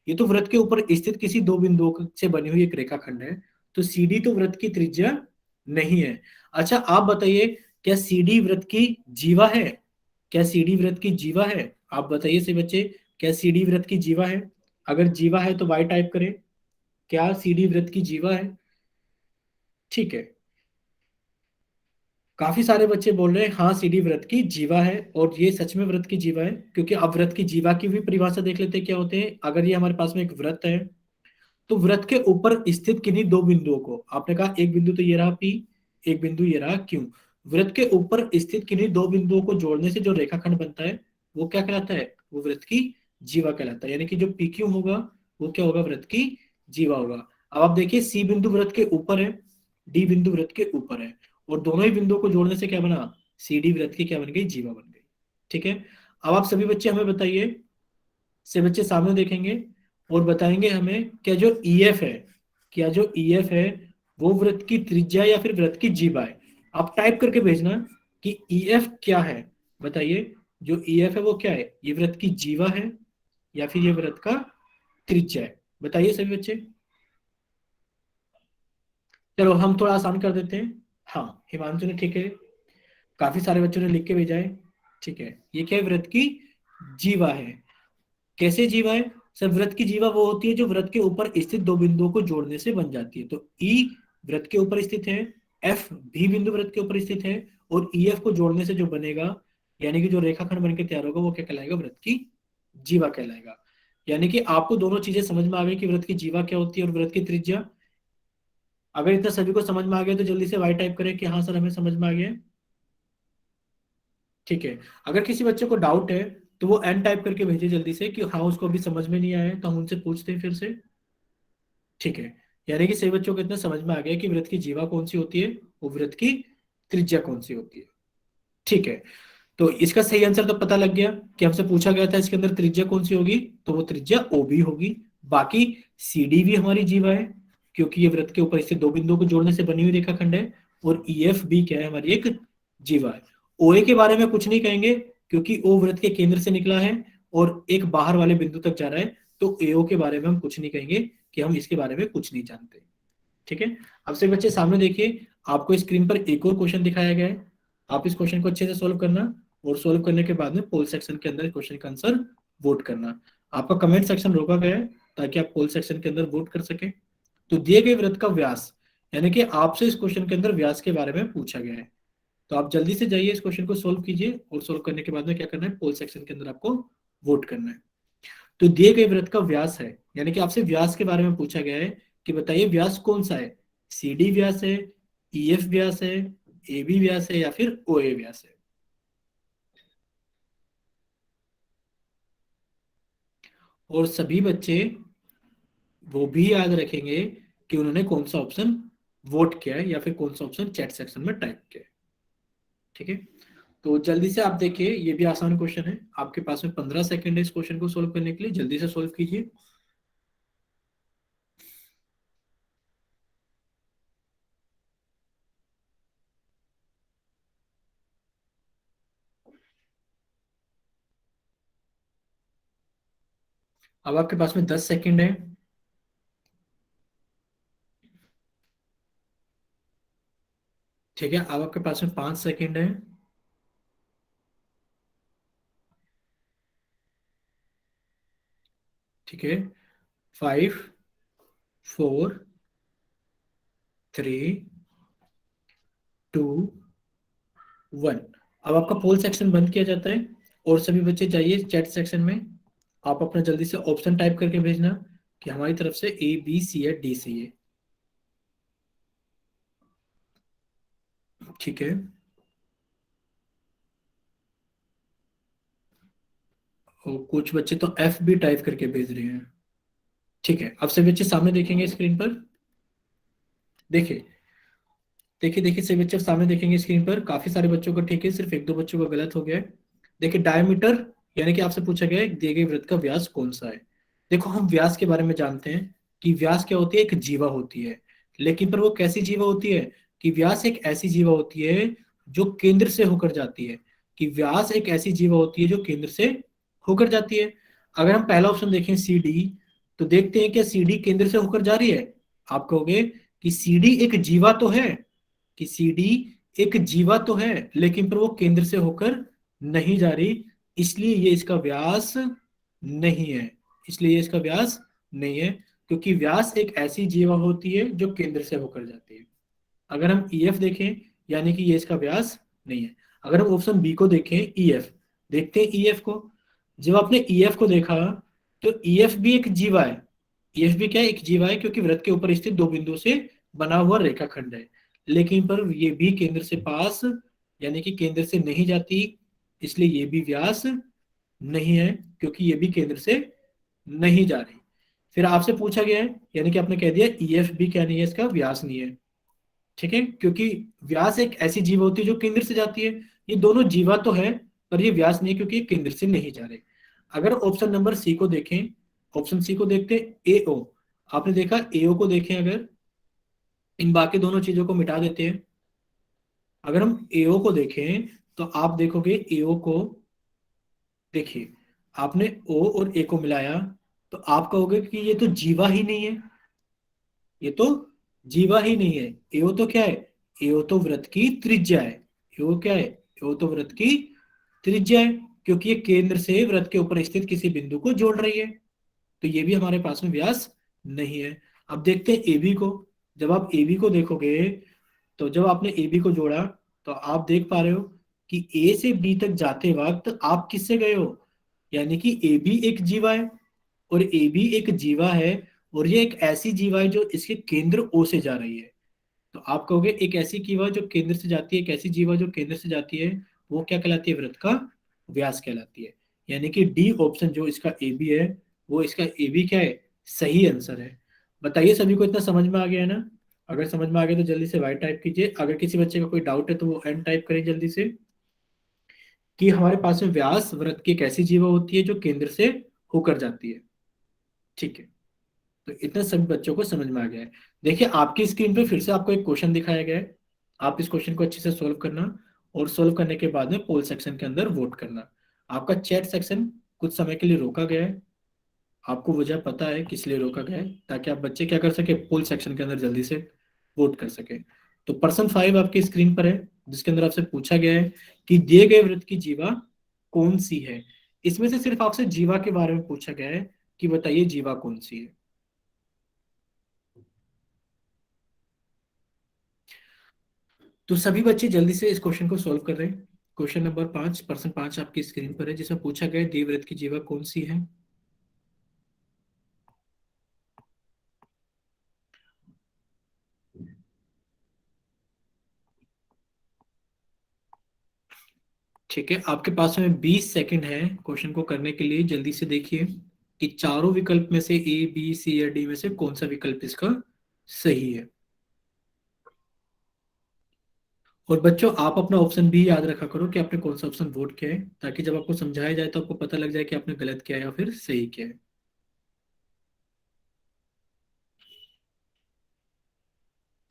ये तो वृत्त के ऊपर स्थित किसी दो बिंदुओं से बनी हुई एक रेखाखंड है, तो सीडी तो वृत्त की त्रिज्या नहीं है। अच्छा आप बताइए, क्या सीडी वृत्त की जीवा है, क्या सीडी वृत्त की जीवा है, आप बताइए से बच्चे, क्या सीडी वृत्त की जीवा है। अगर जीवा है तो वाई टाइप करें, क्या सीडी वृत्त की जीवा है। ठीक है, काफी सारे बच्चे बोल रहे हैं हाँ सीडी वृत्त की जीवा है, और ये सच में वृत्त की जीवा है। क्योंकि अब वृत्त की जीवा की भी परिभाषा देख लेते हैं क्या होते हैं। अगर ये हमारे पास में एक वृत्त है, तो वृत्त के ऊपर स्थित किन्हीं दो बिंदुओं को, आपने कहा एक बिंदु तो ये रहा पी, एक बिंदु ये रहा क्यू, वृत्त के ऊपर स्थित किन्हीं दो बिंदुओं को जोड़ने से जो रेखाखंड बनता है वो क्या कहलाता है, वो वृत्त की जीवा कहलाता है। यानी कि जो पी क्यू होगा वो क्या होगा, वृत्त की जीवा होगा। अब आप देखिए सी बिंदु वृत्त के ऊपर है, डी बिंदु वृत्त के ऊपर है, और दोनों ही बिंदुओं को जोड़ने से क्या बना, सी डी वृत्त की क्या बन गई, जीवा बन गई। ठीक है। अब आप सभी बच्चे हमें बताइए, से बच्चे सामने देखेंगे और बताएंगे हमें क्या जो ईएफ है, क्या जो ईएफ है वो वृत्त की त्रिज्या या फिर वृत्त की जीवा है। आप टाइप करके भेजना कि ईएफ क्या है। बताइए जो ईएफ है वो क्या है, ये वृत्त की जीवा है या फिर ये वृत्त का त्रिज्या है। बताइए सभी बच्चे। चलो हम थोड़ा आसान कर देते हैं। हाँ हिमांशु ने ठीक है, काफी सारे बच्चों ने लिख के भेजा है। ठीक है, ये क्या है, वृत्त की जीवा है। कैसे जीवा है सर, वृत्त की जीवा वो होती है जो वृत्त के ऊपर स्थित दो बिंदुओं को जोड़ने से बन जाती है। तो ई वृत्त के ऊपर स्थित है, एफ भी बिंदु वृत्त के ऊपर स्थित है, और ई एफ को जोड़ने से जो बनेगा, यानी कि जो रेखाखंड बन के तैयार होगा वो क्या कहलाएगा, वृत्त की जीवा कहलाएगा। यानी कि आपको दोनों चीजें समझ में आ गई कि वृत्त की जीवा क्या होती है और वृत्त की त्रिज्या। अगर इतना सभी को समझ में आ गया तो जल्दी से वाई टाइप करें कि हाँ सर हमें समझ में आ गया है। ठीक है। अगर किसी बच्चे को डाउट है तो वो एन टाइप करके भेजे जल्दी से कि हाँ उसको अभी समझ में नहीं आया है, तो हम उनसे पूछते हैं फिर से। ठीक है। यानी कि सभी बच्चों को इतना समझ में आ गया कि वृत्त की जीवा कौन सी होती है और वृत्त की त्रिज्या कौन सी होती है। ठीक है। तो इसका सही आंसर तो पता लग गया कि हमसे पूछा गया था इसके अंदर त्रिज्या कौन सी होगी, तो वो त्रिज्या ओबी होगी। बाकी सीडी भी हमारी जीवा है, क्योंकि ये वृत्त के ऊपर इससे दो बिंदुओं को जोड़ने से बनी हुई रेखाखंड है। और ईएफ भी क्या है, हमारी एक जीवा है। ओए के बारे में कुछ नहीं कहेंगे, क्योंकि ओ वृत्त के केंद्र से निकला है और एक बाहर वाले बिंदु तक जा रहा है। तो एओ के बारे में हम कुछ नहीं कहेंगे, कि हम इसके बारे में कुछ नहीं जानते। ठीक है। अब से बच्चे सामने देखिए, आपको स्क्रीन पर एक और क्वेश्चन दिखाया गया है। आप इस क्वेश्चन को अच्छे से सोल्व करना, और सोल्व करने के बाद में पोल सेक्शन के अंदर क्वेश्चन का आंसर वोट करना। आपका कमेंट सेक्शन रोका गया है ताकि आप पोल सेक्शन के अंदर वोट कर सके। तो दिए गए वृत्त का व्यास, यानी कि आपसे इस क्वेश्चन के अंदर व्यास के बारे में पूछा गया है। तो आप जल्दी से जाइए इस क्वेश्चन को सोल्व कीजिए, और सोल्व करने के बाद में क्या करना है, पोल सेक्शन के अंदर आपको वोट करना है। तो दिए गए वृत्त का व्यास है, यानी कि आपसे व्यास के बारे में पूछा गया है कि बताइए व्यास कौन सा है, सी डी व्यास है, ई एफ व्यास है, ए बी व्यास है, या फिर ओ ए व्यास है। और सभी बच्चे वो भी याद रखेंगे कि उन्होंने कौन सा ऑप्शन वोट किया है या फिर कौन सा ऑप्शन चैट सेक्शन में टाइप किया है। ठीक है। तो जल्दी से आप देखिए, ये भी आसान क्वेश्चन है, आपके पास में 15 सेकंड है इस क्वेश्चन को सोल्व करने के लिए, जल्दी से सोल्व कीजिए। अब आपके पास में 10 सेकंड है। ठीक है, अब आपके पास में 5 सेकंड है। ठीक है। 5, 4, 3, 2, 1। अब आपका पोल सेक्शन बंद किया जाता है, और सभी बच्चे जाइए चैट सेक्शन में। आप अपना जल्दी से ऑप्शन टाइप करके भेजना कि हमारी तरफ से ए बी सी है डी सही है। ठीक है। और कुछ बच्चे तो एफ भी टाइप करके भेज रहे हैं। ठीक है, अब सभी बच्चे सामने देखेंगे स्क्रीन पर। देखिए देखिए देखिए, सभी बच्चे सामने देखेंगे स्क्रीन पर। काफी सारे बच्चों का ठीक है, सिर्फ एक दो बच्चों का गलत हो गया है। देखिए डायमीटर, यानी कि आपसे पूछा गया है दिए गए वृत्त का व्यास कौन सा है। देखो हम व्यास के बारे में जानते हैं कि व्यास क्या होती है, एक जीवा होती है। लेकिन पर वो कैसी जीवा होती है, कि व्यास एक ऐसी जीवा होती है जो केंद्र से होकर जाती है। कि व्यास एक ऐसी जीवा होती है जो केंद्र से होकर जाती है। अगर हम पहला ऑप्शन देखें सी डी, तो देखते हैं क्या सी डी केंद्र से होकर जा रही है। आप कहोगे कि सी डी एक जीवा तो है, कि सीडी एक जीवा तो है, लेकिन पर वो केंद्र से होकर नहीं जा रही, इसलिए ये इसका व्यास नहीं है। इसलिए ये इसका व्यास नहीं है, क्योंकि व्यास एक ऐसी जीवा होती है जो केंद्र से होकर जाती है। अगर हम ईएफ देखें, यानी कि ये इसका व्यास नहीं है। अगर हम ऑप्शन बी को देखें, ई एफ, देखते हैं ई एफ को। जब आपने ई एफ को देखा तो ई एफ भी एक जीवा है। ई एफ भी क्या है, एक जीवा है, क्योंकि वृत्त के ऊपर स्थित दो बिंदुओं से बना हुआ रेखाखंड है। लेकिन पर ये भी केंद्र से पास, यानी कि केंद्र से नहीं जाती, इसलिए ये भी व्यास नहीं है, क्योंकि ये भी केंद्र से नहीं जा रही। फिर आपसे पूछा गया है, यानी कि आपने कह दिया ई एफ भी क्या नहीं है, इसका व्यास नहीं है। ठीक है, क्योंकि व्यास एक ऐसी जीवा होती है जो केंद्र से जाती है। ये दोनों जीवा तो है, पर ये व्यास नहीं है, क्योंकि ये केंद्र से नहीं जा रहे। अगर ऑप्शन नंबर सी को देखें, ऑप्शन सी को देखते हैं, ए ओ। आपने देखा ए ओ को देखें, अगर इन बाकी दोनों चीजों को मिटा देते हैं, अगर हम ए ओ को देखें तो आप देखोगे ए ओ को, देखिए आपने ओ और ए को मिलाया, तो आप कहोगे कि ये तो जीवा ही नहीं है, ये तो जीवा ही नहीं है। एओ तो क्या है, एओ तो वृत्त की त्रिज्या है। एओ क्या है, एओ तो वृत्त की त्रिज्या है, क्योंकि ये केंद्र से वृत्त के ऊपर स्थित किसी बिंदु को जोड़ रही है। तो ये भी हमारे पास में व्यास नहीं है। अब देखते हैं एबी को। जब आप एबी को देखोगे, तो जब आपने एबी को जोड़ा, तो आप देख पा रहे हो कि ए से बी तक जाते वक्त आप किससे गए हो, यानी कि ए बी एक जीवा है, और ए बी एक जीवा है, और ये एक ऐसी जीवा है जो इसके केंद्र ओ से जा रही है। तो आप कहोगे एक ऐसी जीवा जो केंद्र से जाती है, एक ऐसी जीवा जो केंद्र से जाती है, वो क्या कहलाती है, वृत्त का व्यास कहलाती है। यानी कि डी ऑप्शन जो इसका ए बी है, वो इसका ए बी क्या है, सही आंसर है। बताइए सभी को इतना समझ में आ गया है ना? अगर समझ में आ गया तो जल्दी से वाई टाइप कीजिए। अगर किसी बच्चे का कोई डाउट है तो वो एन टाइप करें जल्दी से। कि हमारे पास में व्यास वृत्त की एक ऐसी जीवा होती है जो केंद्र से होकर जाती है। ठीक है, तो इतना सभी बच्चों को समझ में आ गया है। देखिए आपकी स्क्रीन पे फिर से आपको एक क्वेश्चन दिखाया गया है। आप इस क्वेश्चन को अच्छे से सोल्व करना, और सोल्व करने के बाद में पोल सेक्शन के अंदर वोट करना। आपका चैट सेक्शन कुछ समय के लिए रोका गया है। आपको वजह पता है किस लिए रोका गया है, ताकि आप बच्चे क्या कर सके, पोल सेक्शन के अंदर जल्दी से वोट कर सके। तो पर्सन 5 आपकी स्क्रीन पर है, जिसके अंदर आपसे पूछा गया है कि दिए गए वृत्त की जीवा कौन सी है। इसमें से सिर्फ आपसे जीवा के बारे में पूछा गया है कि बताइए जीवा कौन सी है। तो सभी बच्चे जल्दी से इस क्वेश्चन को सॉल्व कर रहे हैं। क्वेश्चन नंबर 5, पर्सन 5 आपकी स्क्रीन पर है, जिसमें पूछा गया है देवव्रत की जीवा कौन सी है। ठीक है, आपके पास में 20 सेकंड है क्वेश्चन को करने के लिए। जल्दी से देखिए कि चारों विकल्प में से ए बी सी या डी में से कौन सा विकल्प इसका सही है। और बच्चों आप अपना ऑप्शन भी याद रखा करो कि आपने कौन सा ऑप्शन वोट किया है, ताकि जब आपको समझाया जाए तो आपको पता लग जाए कि आपने गलत किया है या फिर सही किया है।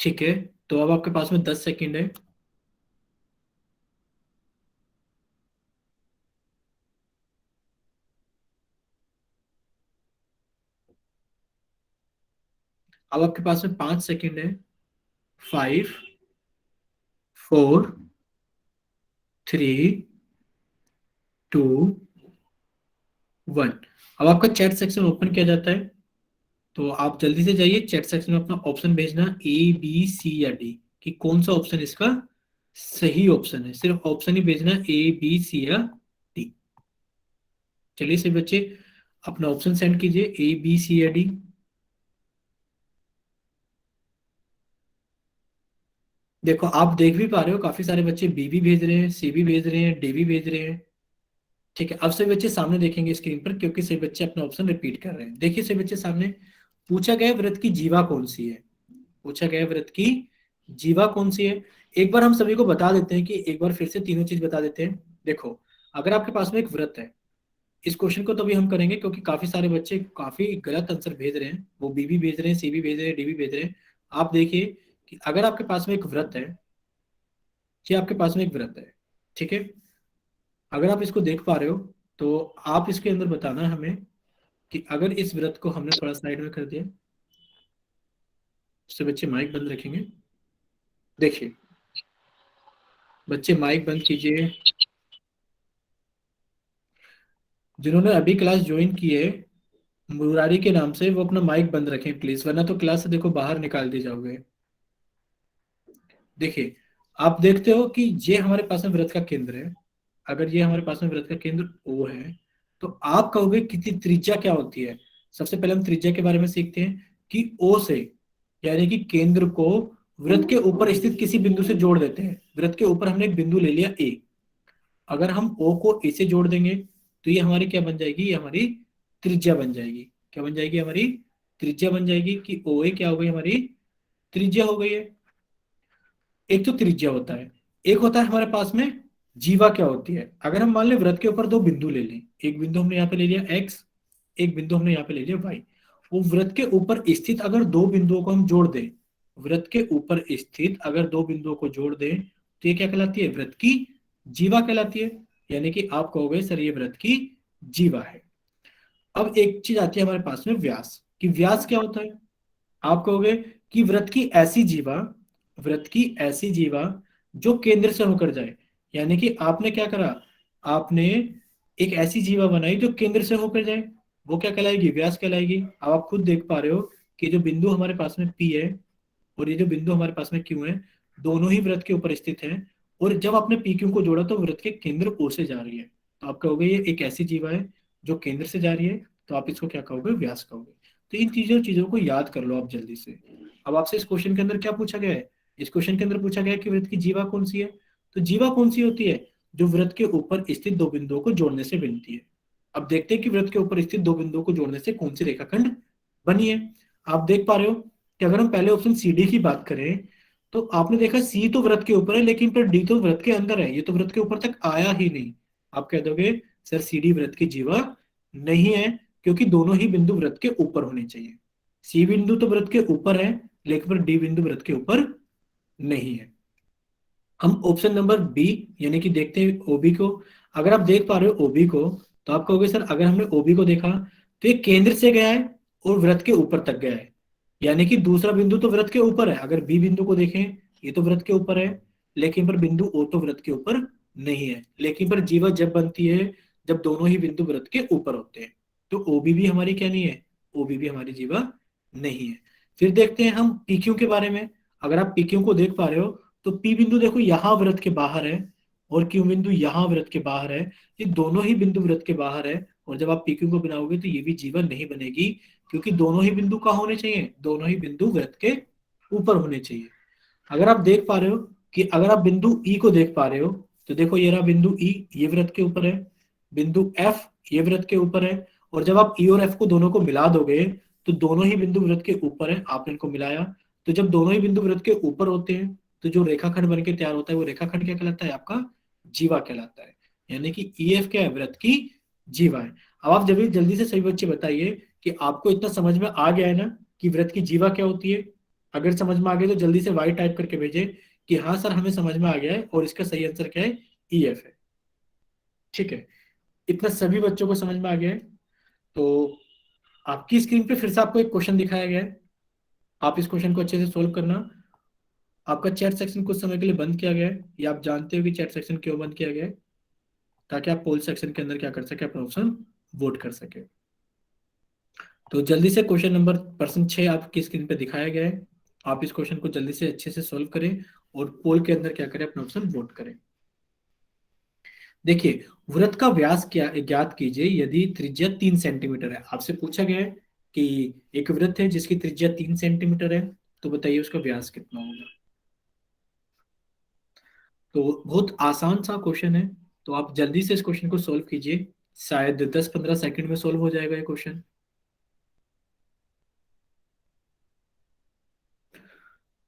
ठीक है, तो अब आपके पास में 10 सेकंड है। अब आपके पास में 5 सेकंड है। 5, 4, 3, 2, 1। अब आपका चैट सेक्शन ओपन किया जाता है, तो आप जल्दी से जाइए चैट सेक्शन में अपना ऑप्शन भेजना, ए बी सी या डी, कि कौन सा ऑप्शन इसका सही ऑप्शन है। सिर्फ ऑप्शन ही भेजना, ए बी सी या डी। चलिए सभी बच्चे अपना ऑप्शन सेंड कीजिए, ए बी सी या डी। देखो आप देख भी पा रहे हो, काफी सारे बच्चे बी भी भेज रहे हैं, सी भी भेज रहे हैं, डी भी भेज रहे हैं। ठीक है, अब सभी बच्चे सामने देखेंगे स्क्रीन पर, क्योंकि सभी बच्चे अपना ऑप्शन रिपीट कर रहे हैं। देखिए सभी बच्चे सामने, पूछा गया व्रत की जीवा कौन सी है। पूछा गया व्रत की जीवा कौन सी है। एक बार हम सभी को बता देते हैं कि एक बार फिर से तीनों चीज बता देते हैं। देखो अगर आपके पास में एक व्रत है, इस क्वेश्चन को तो भी हम करेंगे, क्योंकि काफी सारे बच्चे काफी गलत आंसर भेज रहे हैं। वो बी भी भेज रहे हैं, सी भी भेज रहे हैं, डी भी भेज रहे हैं। आप देखिए कि अगर आपके पास में एक व्रत है, कि आपके पास में एक व्रत है, ठीक है, अगर आप इसको देख पा रहे हो, तो आप इसके अंदर बताना हमें कि अगर इस व्रत को हमने थोड़ा साइड में कर दिया, उससे बच्चे माइक बंद रखेंगे। देखिए बच्चे माइक बंद कीजिए। जिन्होंने अभी क्लास ज्वाइन की है मुरारी के नाम से, वो अपना माइक बंद रखें प्लीज, वरना तो क्लास से देखो बाहर निकाल दिए जाओगे। देखिए आप देखते हो कि ये हमारे पास में वृत्त का केंद्र है। अगर ये हमारे पास में वृत्त का केंद्र ओ है, तो आप कहोगे कितनी त्रिज्या क्या होती है। सबसे पहले हम त्रिज्या के बारे में सीखते हैं कि ओ से, यानी कि केंद्र को वृत्त के ऊपर स्थित किसी बिंदु से जोड़ देते हैं। वृत्त के ऊपर हमने एक बिंदु ले लिया ए, अगर हम ओ को ए से जोड़ देंगे तो ये हमारी क्या बन जाएगी, ये हमारी त्रिज्या बन जाएगी। क्या बन जाएगी, हमारी त्रिज्या बन जाएगी कि ओ ए क्या हो गई, हमारी त्रिज्या हो गई है। एक तो त्रिज्या होता है, एक होता है हमारे पास में जीवा क्या होती है। अगर हम मान लें वृत्त के ऊपर दो बिंदु ले लें, एक बिंदु हमने यहाँ पे ले लिया एक्स, एक बिंदु हमने यहाँ पे ले लिया वाई। वो वृत्त के ऊपर स्थित अगर दो बिंदुओं को हम जोड़ दें, वृत्त के ऊपर स्थित अगर दो बिंदुओं को जोड़ दें तो ये क्या कहलाती है, वृत्त की जीवा कहलाती है। यानी कि आप कहोगे सर ये वृत्त की जीवा है। अब एक चीज आती है हमारे पास में व्यास, कि व्यास क्या होता है। आप कहोगे कि वृत्त की ऐसी जीवा, वृत्त की ऐसी जीवा जो केंद्र से होकर जाए। यानी कि आपने क्या करा, आपने एक ऐसी जीवा बनाई जो केंद्र से होकर जाए, वो क्या कहलाएगी, व्यास कहलाएगी। अब आप खुद देख पा रहे हो कि जो बिंदु हमारे पास में पी है और ये जो बिंदु हमारे पास में क्यू है, दोनों ही वृत्त के ऊपर स्थित हैं। और जब आपने पी क्यू को जोड़ा तो वृत्त के केंद्र ओ से जा रही है, तो आप कहोगे ये एक ऐसी जीवा है जो केंद्र से जा रही है, तो आप इसको क्या कहोगे, व्यास कहोगे। तो इन चीजों चीजों को याद कर लो आप जल्दी से। अब आपसे इस क्वेश्चन के अंदर क्या पूछा गया है, इस क्वेश्चन के अंदर पूछा गया है कि वृत्त की जीवा कौन सी है। तो जीवा कौन सी होती है, जो वृत्त के ऊपर स्थित दो बिंदुओं को जोड़ने से बनती है। अब देखते हैं कि वृत्त के ऊपर स्थित दो बिंदुओं को जोड़ने से कौन सी रेखाखंड बनी है। आप देख पा रहे हो कि अगर हम पहले ऑप्शन सी डी की बात करें, तो आपने देखा सी तो व्रत के ऊपर है लेकिन पर डी तो व्रत के अंदर है, ये तो व्रत के ऊपर तक आया ही नहीं। आप कह दोगे सर सी डी व्रत की जीवा नहीं है, क्योंकि दोनों ही बिंदु व्रत के ऊपर होने चाहिए। सी बिंदु तो व्रत के ऊपर है लेकिन पर डी बिंदु व्रत के ऊपर नहीं है। हम ऑप्शन नंबर बी यानी कि देखते हैं ओबी को। अगर आप देख पा रहे हो ओबी को, तो आप कहोगे सर अगर हमने ओबी को देखा तो ये केंद्र से गया है और वृत्त के ऊपर तक गया है। यानी कि दूसरा बिंदु तो वृत्त के ऊपर है। अगर बी बिंदु को देखें, ये तो वृत्त के ऊपर है, लेकिन पर बिंदु ओ तो वृत्त के ऊपर नहीं है। लेकिन पर जीवा जब बनती है जब दोनों ही बिंदु वृत्त के ऊपर होते हैं। तो ओबी भी हमारी क्या नहीं है, ओबी भी हमारी जीवा नहीं है। फिर देखते हैं हम पीक्यू के बारे में। अगर आप पीक्यू को देख पा रहे हो, तो पी बिंदु देखो यहाँ वृत्त के बाहर है और क्यू बिंदु यहाँ वृत्त के बाहर है। ये दोनों ही बिंदु वृत्त के बाहर है, और जब आप पीक्यू को बनाओगे तो ये भी जीवन नहीं बनेगी, क्योंकि दोनों ही बिंदु कहाँ होने चाहिए, दोनों ही बिंदु वृत्त के ऊपर होने चाहिए। अगर आप देख पा रहे हो कि अगर आप बिंदु ई को देख पा रहे हो, तो देखो ये रहा बिंदु ई, ये वृत्त के ऊपर है। बिंदु एफ ये वृत्त के ऊपर है। और जब आप ई और एफ को दोनों को मिला दोगे तो दोनों ही बिंदु वृत्त के ऊपर है, आपने इनको मिलाया। तो जब दोनों ही बिंदु वृत्त के ऊपर होते हैं तो जो रेखाखंड बन के तैयार होता है वो रेखाखंड क्या कहलाता है, आपका जीवा कहलाता है। यानी कि ई एफ क्या है, वृत्त की जीवा है। अब आप जल्दी जल्दी से सही बच्चे बताइए कि आपको इतना समझ में आ गया है ना कि वृत्त की जीवा क्या होती है। अगर समझ में आ गया तो जल्दी से वाई टाइप करके भेजे कि हाँ सर हमें समझ में आ गया है और इसका सही आंसर क्या है, ई एफ है। ठीक है, इतना सभी बच्चों को समझ में आ गया है। तो आपकी स्क्रीन पे फिर से आपको एक क्वेश्चन दिखाया गया है, आप इस क्वेश्चन को अच्छे से सोल्व करना। आपका चैट सेक्शन कुछ समय के लिए बंद किया गया है, या आप जानते हो कि चैट सेक्शन क्यों बंद किया गया है, ताकि आप पोल सेक्शन के अंदर क्या कर सके, अपना ऑप्शन वोट कर सके। तो जल्दी से क्वेश्चन नंबर पर्सन 6 आपकी स्क्रीन पे दिखाया गया है, आप इस क्वेश्चन को जल्दी से अच्छे से सोल्व करें और पोल के अंदर क्या करें, अपना ऑप्शन वोट करें। देखिए, वृत्त का व्यास क्या ज्ञात कीजिए यदि त्रिज्या 3 सेंटीमीटर है। आपसे पूछा गया है कि एक वृत्त है जिसकी त्रिज्या 3 सेंटीमीटर है, तो बताइए उसका व्यास कितना होगा। तो बहुत आसान सा क्वेश्चन है, तो आप जल्दी से इस क्वेश्चन को सोल्व कीजिए। शायद 10-15 सेकंड में सोल्व हो जाएगा ये क्वेश्चन।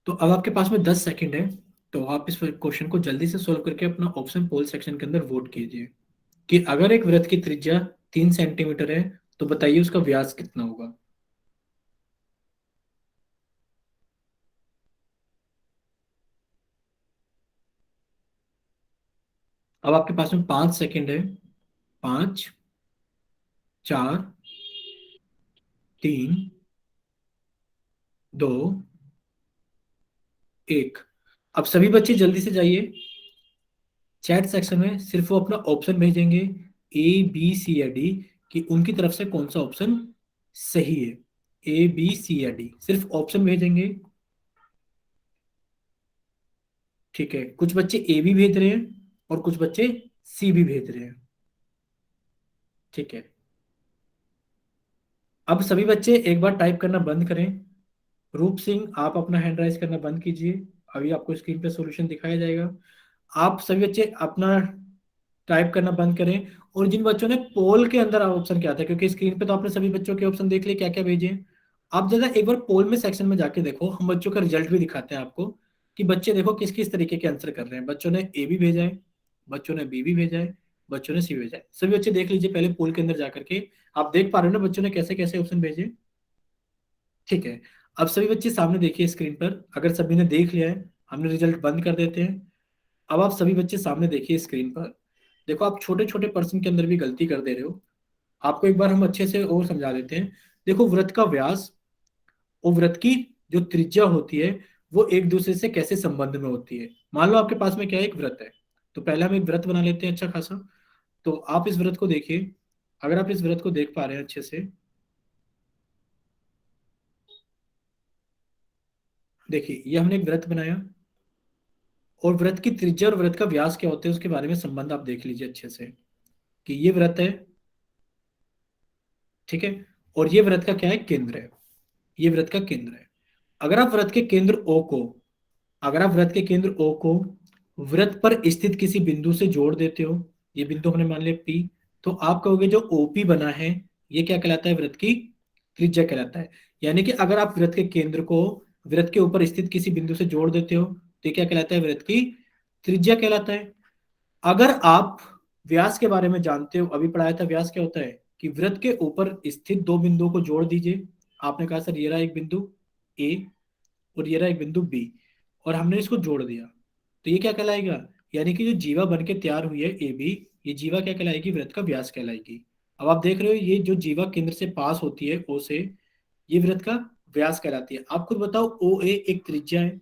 तो अब आपके पास में 10 सेकंड है, तो आप इस क्वेश्चन को जल्दी से सोल्व करके अपना ऑप्शन पोल सेक्शन के अंदर वोट कीजिए कि अगर एक वृत्त की त्रिज्या 3 सेंटीमीटर है तो बताइए उसका व्यास कितना होगा। अब आपके पास में 5 सेकंड है। 5, 4, 3, 2, 1। अब सभी बच्चे जल्दी से जाइए चैट सेक्शन में, सिर्फ वो अपना ऑप्शन भेजेंगे ए बी सी या डी, कि उनकी तरफ से कौन सा ऑप्शन सही है। ए बी सी या डी सिर्फ ऑप्शन भेजेंगे। ठीक है, कुछ बच्चे ए भी भेज रहे हैं और कुछ बच्चे सी भी भेज रहे हैं। ठीक है, अब सभी बच्चे एक बार टाइप करना बंद करें। रूप सिंह, आप अपना हैंड राइज करना बंद कीजिए। अभी आपको स्क्रीन पे सॉल्यूशन दिखाया जाएगा। आप सभी बच्चे अपना टाइप करना बंद करें। और जिन बच्चों ने पोल के अंदर ऑप्शन क्या था, क्योंकि स्क्रीन पे तो आपने सभी बच्चों के ऑप्शन देख लिए क्या क्या भेजे हैं। आप जरा एक बार पोल में सेक्शन में जाके देखो, हम बच्चों का रिजल्ट भी दिखाते हैं आपको कि बच्चे देखो किस किस तरीके के आंसर कर रहे हैं। बच्चों ने ए भी भेजा है, बच्चों ने बी भी भेजा है, बच्चों ने सी भेजा है। सभी बच्चे देख लीजिए पहले पोल के अंदर जाकर के। आप देख पा रहे हो ना बच्चों ने कैसे कैसे ऑप्शन भेजे। ठीक है, अब सभी बच्चे सामने देखिए स्क्रीन पर। अगर सभी ने देख लिया है, हमने रिजल्ट बंद कर देते हैं। अब आप सभी बच्चे सामने देखिए स्क्रीन पर। देखो आप छोटे छोटे पर्सन के अंदर भी गलती कर दे रहे हो। आपको एक बार हम अच्छे से और समझा देते हैं। देखो वृत्त का व्यास और वृत्त की जो त्रिज्या होती है वो एक दूसरे से कैसे संबंध में होती है। मान लो आपके पास में क्या है, एक वृत्त है। तो पहले हम एक वृत्त बना लेते हैं अच्छा खासा। तो आप इस वृत्त को देखिए। अगर आप इस वृत्त को देख पा रहे हैं अच्छे से, देखिए ये हमने एक वृत्त बनाया। और वृत्त की त्रिज्या और वृत्त का व्यास क्या होते हैं उसके बारे में संबंध आप देख लीजिए अच्छे से। कि ये वृत्त है, ठीक है, और ये वृत्त का क्या है, केंद्र है। ये वृत्त का केंद्र है। अगर आप वृत्त के केंद्र ओ को अगर आप वृत्त के केंद्र ओ को वृत्त पर स्थित किसी बिंदु से जोड़ देते हो, ये बिंदु हमने मान लिया पी, तो आप कहोगे जो ओपी बना है ये क्या कहलाता है, वृत्त की त्रिज्या कहलाता है। यानी कि अगर आप वृत्त के केंद्र को वृत्त के ऊपर स्थित किसी बिंदु से जोड़ देते हो तो ये क्या कहलाता है, वृत्त की त्रिज्या कहलाता है। अगर आप व्यास के बारे में जानते हो, अभी पढ़ाया था व्यास क्या होता है, कि वृत्त के ऊपर स्थित दो बिंदुओं को जोड़ दीजिए। आपने कहा सर ये रहा एक बिंदु ए और ये रहा एक बिंदु बी, और हमने इसको जोड़ दिया, तो ये क्या कहलाएगा, यानी कि जो जीवा बन के तैयार हुई है ए बी, ये जीवा क्या कहलाएगी, वृत्त का व्यास कहलाएगी। अब आप देख रहे हो ये जो जीवा केंद्र से पास होती है ओ से, ये वृत्त का व्यास कहलाती है। आप खुद बताओ, ओ ए एक त्रिज्या है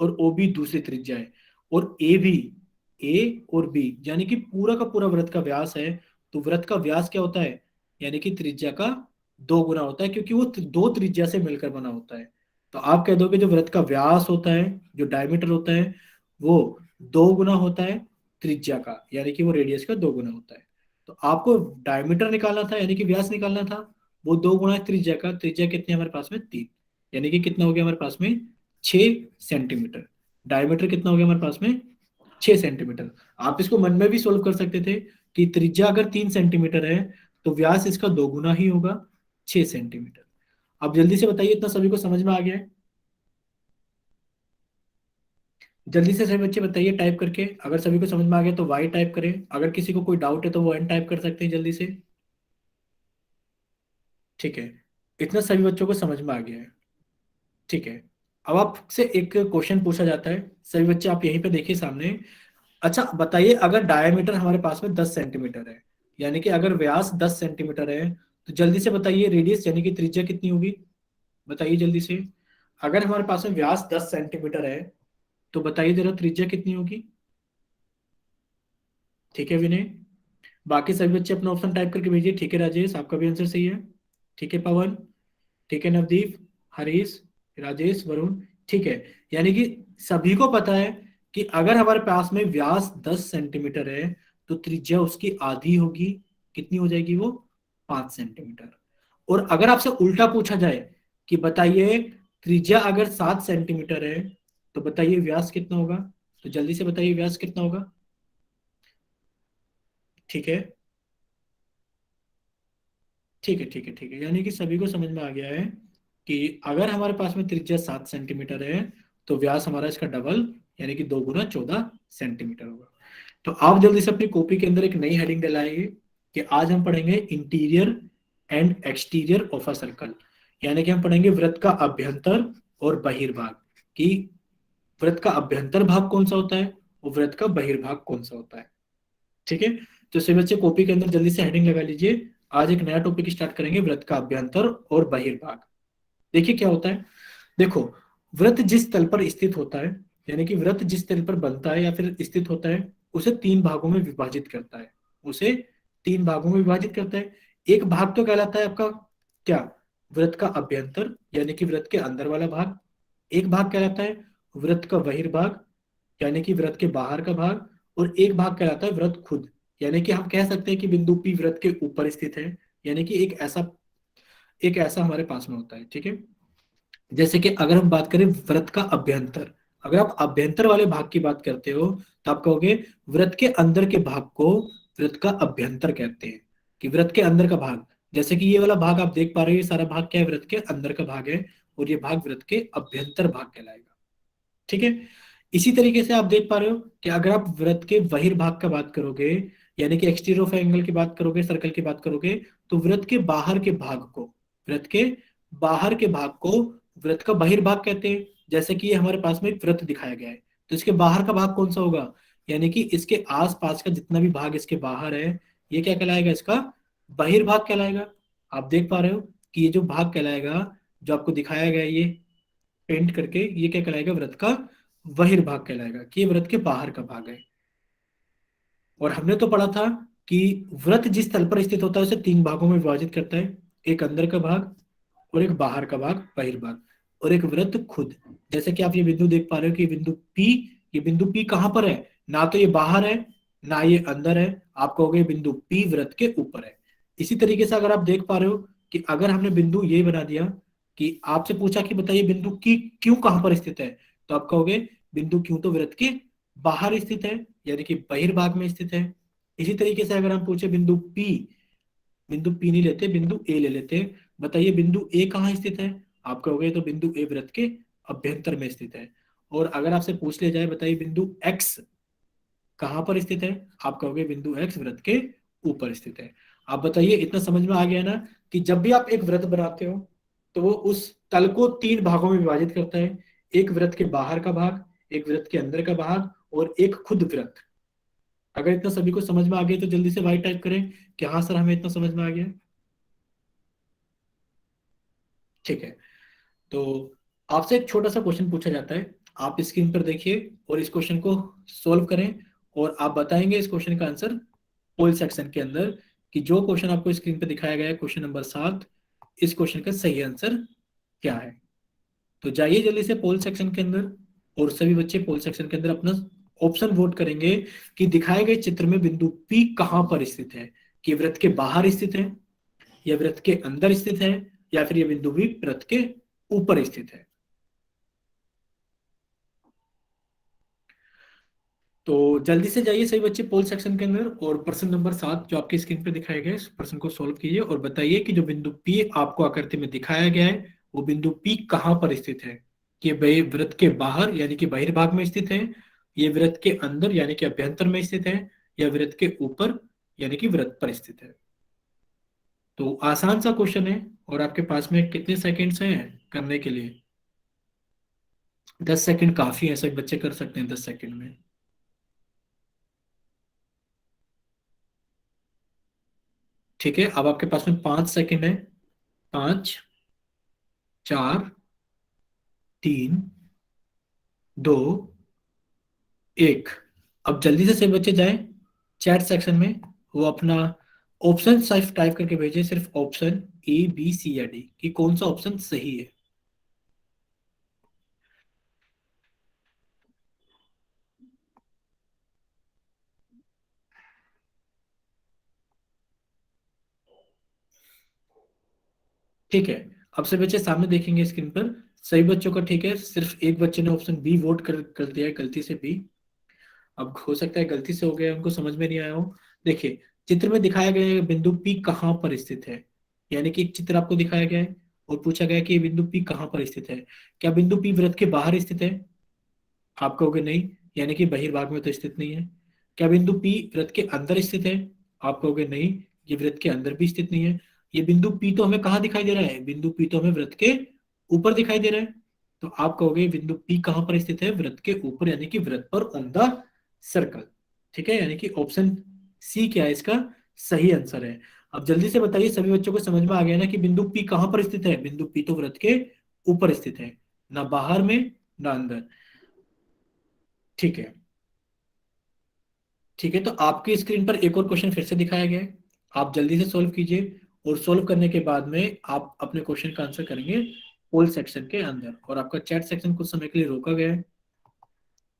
और ओ बी दूसरी त्रिज्या है, और ए भी ए और बी यानी कि पूरा का पूरा वृत्त का व्यास है। तो वृत्त का व्यास क्या होता है, यानी कि त्रिज्या का दो गुना होता है, क्योंकि वो दो त्रिज्या से मिलकर बना होता है। तो आप कह दोगे जो वृत्त का व्यास होता है, जो डायमीटर होता है, वो दो गुना होता है त्रिज्या का, यानी कि वो रेडियस का दो गुना होता है। तो आपको डायमीटर निकालना था यानी कि व्यास निकालना था, वो दो गुना है त्रिज्या का। त्रिज्या कितनी है हमारे पास में, तीन, यानी कि कितना हो गया हमारे पास में, 6 सेंटीमीटर। डायमीटर कितना हो गया हमारे पास में, 6 सेंटीमीटर। आप इसको मन में भी सोल्व कर सकते थे कि त्रिज्या अगर 3 सेंटीमीटर है तो व्यास इसका दो गुना ही होगा, 6 सेंटीमीटर। अब जल्दी से बताइए, इतना सभी को समझ में आ गया है। जल्दी से सभी बच्चे बताइए टाइप करके, अगर सभी को समझ में आ गया तो वाई टाइप करें, अगर किसी को कोई डाउट है तो वो एन टाइप कर सकते हैं जल्दी से। ठीक है, इतना सभी बच्चों को समझ में आ गया है। ठीक है, अब आपसे एक क्वेश्चन पूछा जाता है, सभी बच्चे आप यहीं पे देखिए सामने। अच्छा बताइए, अगर डायमीटर हमारे पास में 10 सेंटीमीटर है, यानी कि अगर व्यास 10 सेंटीमीटर है, तो जल्दी से बताइए रेडियस यानी कि त्रिज्या कितनी होगी। बताइए जल्दी से। अगर हमारे पास में व्यास 10 सेंटीमीटर है तो बताइए जरा त्रिज्या कितनी होगी। ठीक है विनय, बाकी सभी बच्चे अपना ऑप्शन टाइप करके भेजिए। ठीक है राजेश, आपका भी आंसर सही है। ठीक है पवन, ठीक है नवदीप, हरीश, राजेश, वरुण। ठीक है, यानी कि सभी को पता है कि अगर हमारे पास में व्यास 10 सेंटीमीटर है तो त्रिज्या उसकी आधी होगी। कितनी हो जाएगी वो, 5 सेंटीमीटर। और अगर आपसे उल्टा पूछा जाए कि बताइए त्रिज्या अगर 7 सेंटीमीटर है तो बताइए व्यास कितना होगा, तो जल्दी से बताइए व्यास कितना होगा। ठीक है, ठीक है, ठीक है, ठीक है, यानी कि सभी को समझ में आ गया है कि अगर हमारे पास में त्रिज्या 7 सेंटीमीटर है तो व्यास हमारा इसका डबल, यानी कि दो गुना 14 सेंटीमीटर होगा। तो आप जल्दी से अपनी कॉपी के अंदर एक नई हेडिंग डलाइए कि आज हम पढ़ेंगे interior and exterior of a circle, यानी कि हम पढ़ेंगे वृत्त का अभ्यंतर और बहिर्भाग, कि वृत्त का अभ्यंतर भाग कौन सा होता है और वृत्त का बहिर्भाग कौन सा होता है। ठीक है, तो सभी बच्चे कॉपी के अंदर जल्दी से हेडिंग लगा लीजिए। आज एक नया टॉपिक स्टार्ट करेंगे, वृत्त का अभ्यंतर और बहिर्भाग। देखिए क्या होता है। देखो, वृत्त जिस तल पर स्थित होता है, यानी कि वृत्त जिस तल पर बनता है या फिर स्थित होता है, उसे तीन भागों में विभाजित करता है। उसे तीन भागों में विभाजित करता है। एक भाग तो कहलाता है आपका क्या, वृत्त का अभ्यंतर, यानी कि वृत्त के अंदर वाला भाग। एक भाग कहलाता है वृत्त का बहिर्भाग, यानी कि वृत्त के बाहर का भाग, और एक भाग कहलाता है वृत्त खुद। यानी कि हम कह सकते हैं कि बिंदु P वृत्त के ऊपर स्थित है। यानी कि एक ऐसा हमारे पास में होता है, ठीक है। जैसे कि अगर हम बात करें वृत्त का अभ्यंतर, अगर आप अभ्यंतर वाले भाग की बात करते हो तो आप कहोगे वृत्त के अंदर के भाग को वृत्त का अभ्यंतर कहते हैं, कि वृत्त के अंदर का भाग। जैसे कि ये वाला भाग आप देख पा रहे हो, ये सारा भाग क्या है, वृत्त के अंदर का भाग है, और ये भाग वृत्त के अभ्यंतर भाग कहलाएगा, ठीक है। इसी तरीके से आप देख पा रहे हो कि अगर आप वृत्त के बहिर्भाग का बात करोगे, यानी कि एक्सटीरियर ऑफ एंगल की बात करोगे, सर्कल की बात करोगे, तो वृत्त के बाहर के भाग को, वृत्त के बाहर के भाग को वृत्त का बहिर्भाग कहते हैं। जैसे कि ये हमारे पास में एक वृत्त दिखाया गया है, तो इसके बाहर का भाग कौन सा होगा, यानी कि इसके आसपास का जितना भी भाग इसके बाहर है, ये क्या कहलाएगा, इसका बहिर्भाग कहलाएगा। आप देख पा रहे हो कि ये जो भाग कहलाएगा, जो आपको दिखाया गया है ये पेंट करके, ये क्या कहलाएगा, वृत्त का बहिर्भाग कहलाएगा, कि ये वृत्त के बाहर का भाग है। और हमने तो पढ़ा था कि वृत्त जिस तल पर स्थित होता है उसे तीन भागों में विभाजित करता है, एक अंदर का भाग, और एक बाहर का भाग बहिर्भाग, और एक वृत्त खुद। जैसे कि आप ये बिंदु देख पा रहे हो कि बिंदु P, ये बिंदु P कहाँ पर है, ना तो ये बाहर है ना ये अंदर है, आप कहोगे बिंदु P वृत्त के ऊपर है। इसी तरीके से अगर आप देख पा रहे हो कि अगर हमने बिंदु ये बना दिया, कि आपसे पूछा कि बताइए बिंदु की क्यों कहाँ पर स्थित है, तो आप कहोगे बिंदु क्यों तो वृत्त के बाहर स्थित है, यानी कि बहिर्भाग में स्थित है। इसी तरीके से अगर हम पूछे बिंदु P, बिंदु P नहीं लेते, बिंदु A ले लेते हैं, बताइए बिंदु A कहाँ स्थित है, आप कहोगे तो बिंदु A वृत्त के अभ्यंतर में स्थित है। और अगर आपसे पूछ लिया जाए बताइए बिंदु X कहाँ पर स्थित है, आप कहोगे बिंदु X वृत्त के ऊपर स्थित है। आप बताइए, इतना समझ में आ गया ना, कि जब भी आप एक वृत्त बनाते हो तो वो उस तल को तीन भागों में विभाजित करता है, एक वृत्त के बाहर का भाग, एक वृत्त के अंदर का भाग, और एक खुद वृत्त। अगर इतना सभी को समझ में आ गया तो जल्दी से वाई टाइप करें कि हाँ सर हमें इतना समझ में आ गया, ठीक है। तो आपसे एक छोटा सा क्वेश्चन पूछा जाता है, आप स्क्रीन पर देखिए और इस क्वेश्चन को सॉल्व करें, और आप बताएंगे इस क्वेश्चन का आंसर पोल सेक्शन के अंदर, कि जो क्वेश्चन आपको स्क्रीन पर दिखाया गया है क्वेश्चन नंबर 7, इस क्वेश्चन का सही आंसर क्या है। तो जाइए जल्दी से पोल सेक्शन के अंदर, और सभी बच्चे पोल सेक्शन के अंदर अपना ऑप्शन वोट करेंगे कि दिखाए गए चित्र में बिंदु P कहां पर स्थित है, कि वृत्त के बाहर स्थित है, या वृत्त के अंदर स्थित है, या फिर यह बिंदु भी वृत्त के ऊपर स्थित है। तो जल्दी से जाइए सही बच्चे पोल सेक्शन के अंदर, और प्रश्न नंबर 7 जो आपकी स्क्रीन पे दिखाए गए इस प्रश्न को सोल्व कीजिए, और बताइए कि जो बिंदु P आपको आकृति में दिखाया गया है वो बिंदु P कहाँ पर स्थित है, कि वृत्त के बाहर यानी कि बहिर्भाग में स्थित है, ये वृत्त के अंदर यानी कि अभ्यंतर में स्थित है, या वृत्त के ऊपर यानी कि वृत्त पर स्थित है। तो आसान सा क्वेश्चन है, और आपके पास में कितने सेकेंड्स हैं करने के लिए, 10 सेकंड काफी है, सब बच्चे कर सकते हैं 10 सेकंड में। ठीक है, अब आपके पास में 5 सेकंड है, 5, 4, 3, 2, 1। अब जल्दी से सभी बच्चे जाएं चैट सेक्शन में, वो अपना ऑप्शन सिर्फ टाइप करके भेजें, सिर्फ ऑप्शन A B C या D, कि कौन सा ऑप्शन सही है। ठीक है, अब सभी बच्चे सामने देखेंगे स्क्रीन पर, सही बच्चों का ठीक है, सिर्फ एक बच्चे ने ऑप्शन बी वोट कर दिया है गलती से बी। अब हो सकता है गलती से हो गया, उनको समझ में नहीं आया हो। देखिए, चित्र में दिखाया गया है बिंदु P कहाँ पर स्थित है, यानी कि एक चित्र आपको दिखाया गया है और पूछा गया है कि ये बिंदु P कहाँ पर स्थित है। क्या बिंदु P वृत्त के बाहर स्थित है, आप कहोगे नहीं, यानी कि बहिर्भाग में तो स्थित नहीं है। क्या बिंदु P वृत्त के अंदर स्थित है, आप कहोगे नहीं, ये वृत्त के अंदर भी स्थित नहीं है। ये बिंदु P तो हमें कहाँ दिखाई दे रहा है, बिंदु P तो हमें वृत्त के ऊपर दिखाई दे रहा है, तो आप कहोगे बिंदु P कहाँ पर स्थित है, वृत्त के ऊपर, यानी कि वृत्त पर ऑन द सर्कल। ठीक है, यानी कि ऑप्शन सी क्या है इसका सही आंसर है। अब जल्दी से बताइए, सभी बच्चों को समझ में आ गया ना कि बिंदु P कहाँ पर स्थित है, बिंदु P तो वृत्त के ऊपर स्थित है, ना बाहर में ना अंदर। ठीक है, ठीक है, तो आपकी स्क्रीन पर एक और क्वेश्चन फिर से दिखाया गया है, आप जल्दी से सॉल्व कीजिए, और सॉल्व करने के बाद में आप अपने क्वेश्चन का आंसर करेंगे पोल सेक्शन के अंदर, और आपका चैट सेक्शन कुछ समय के लिए रोका गया है।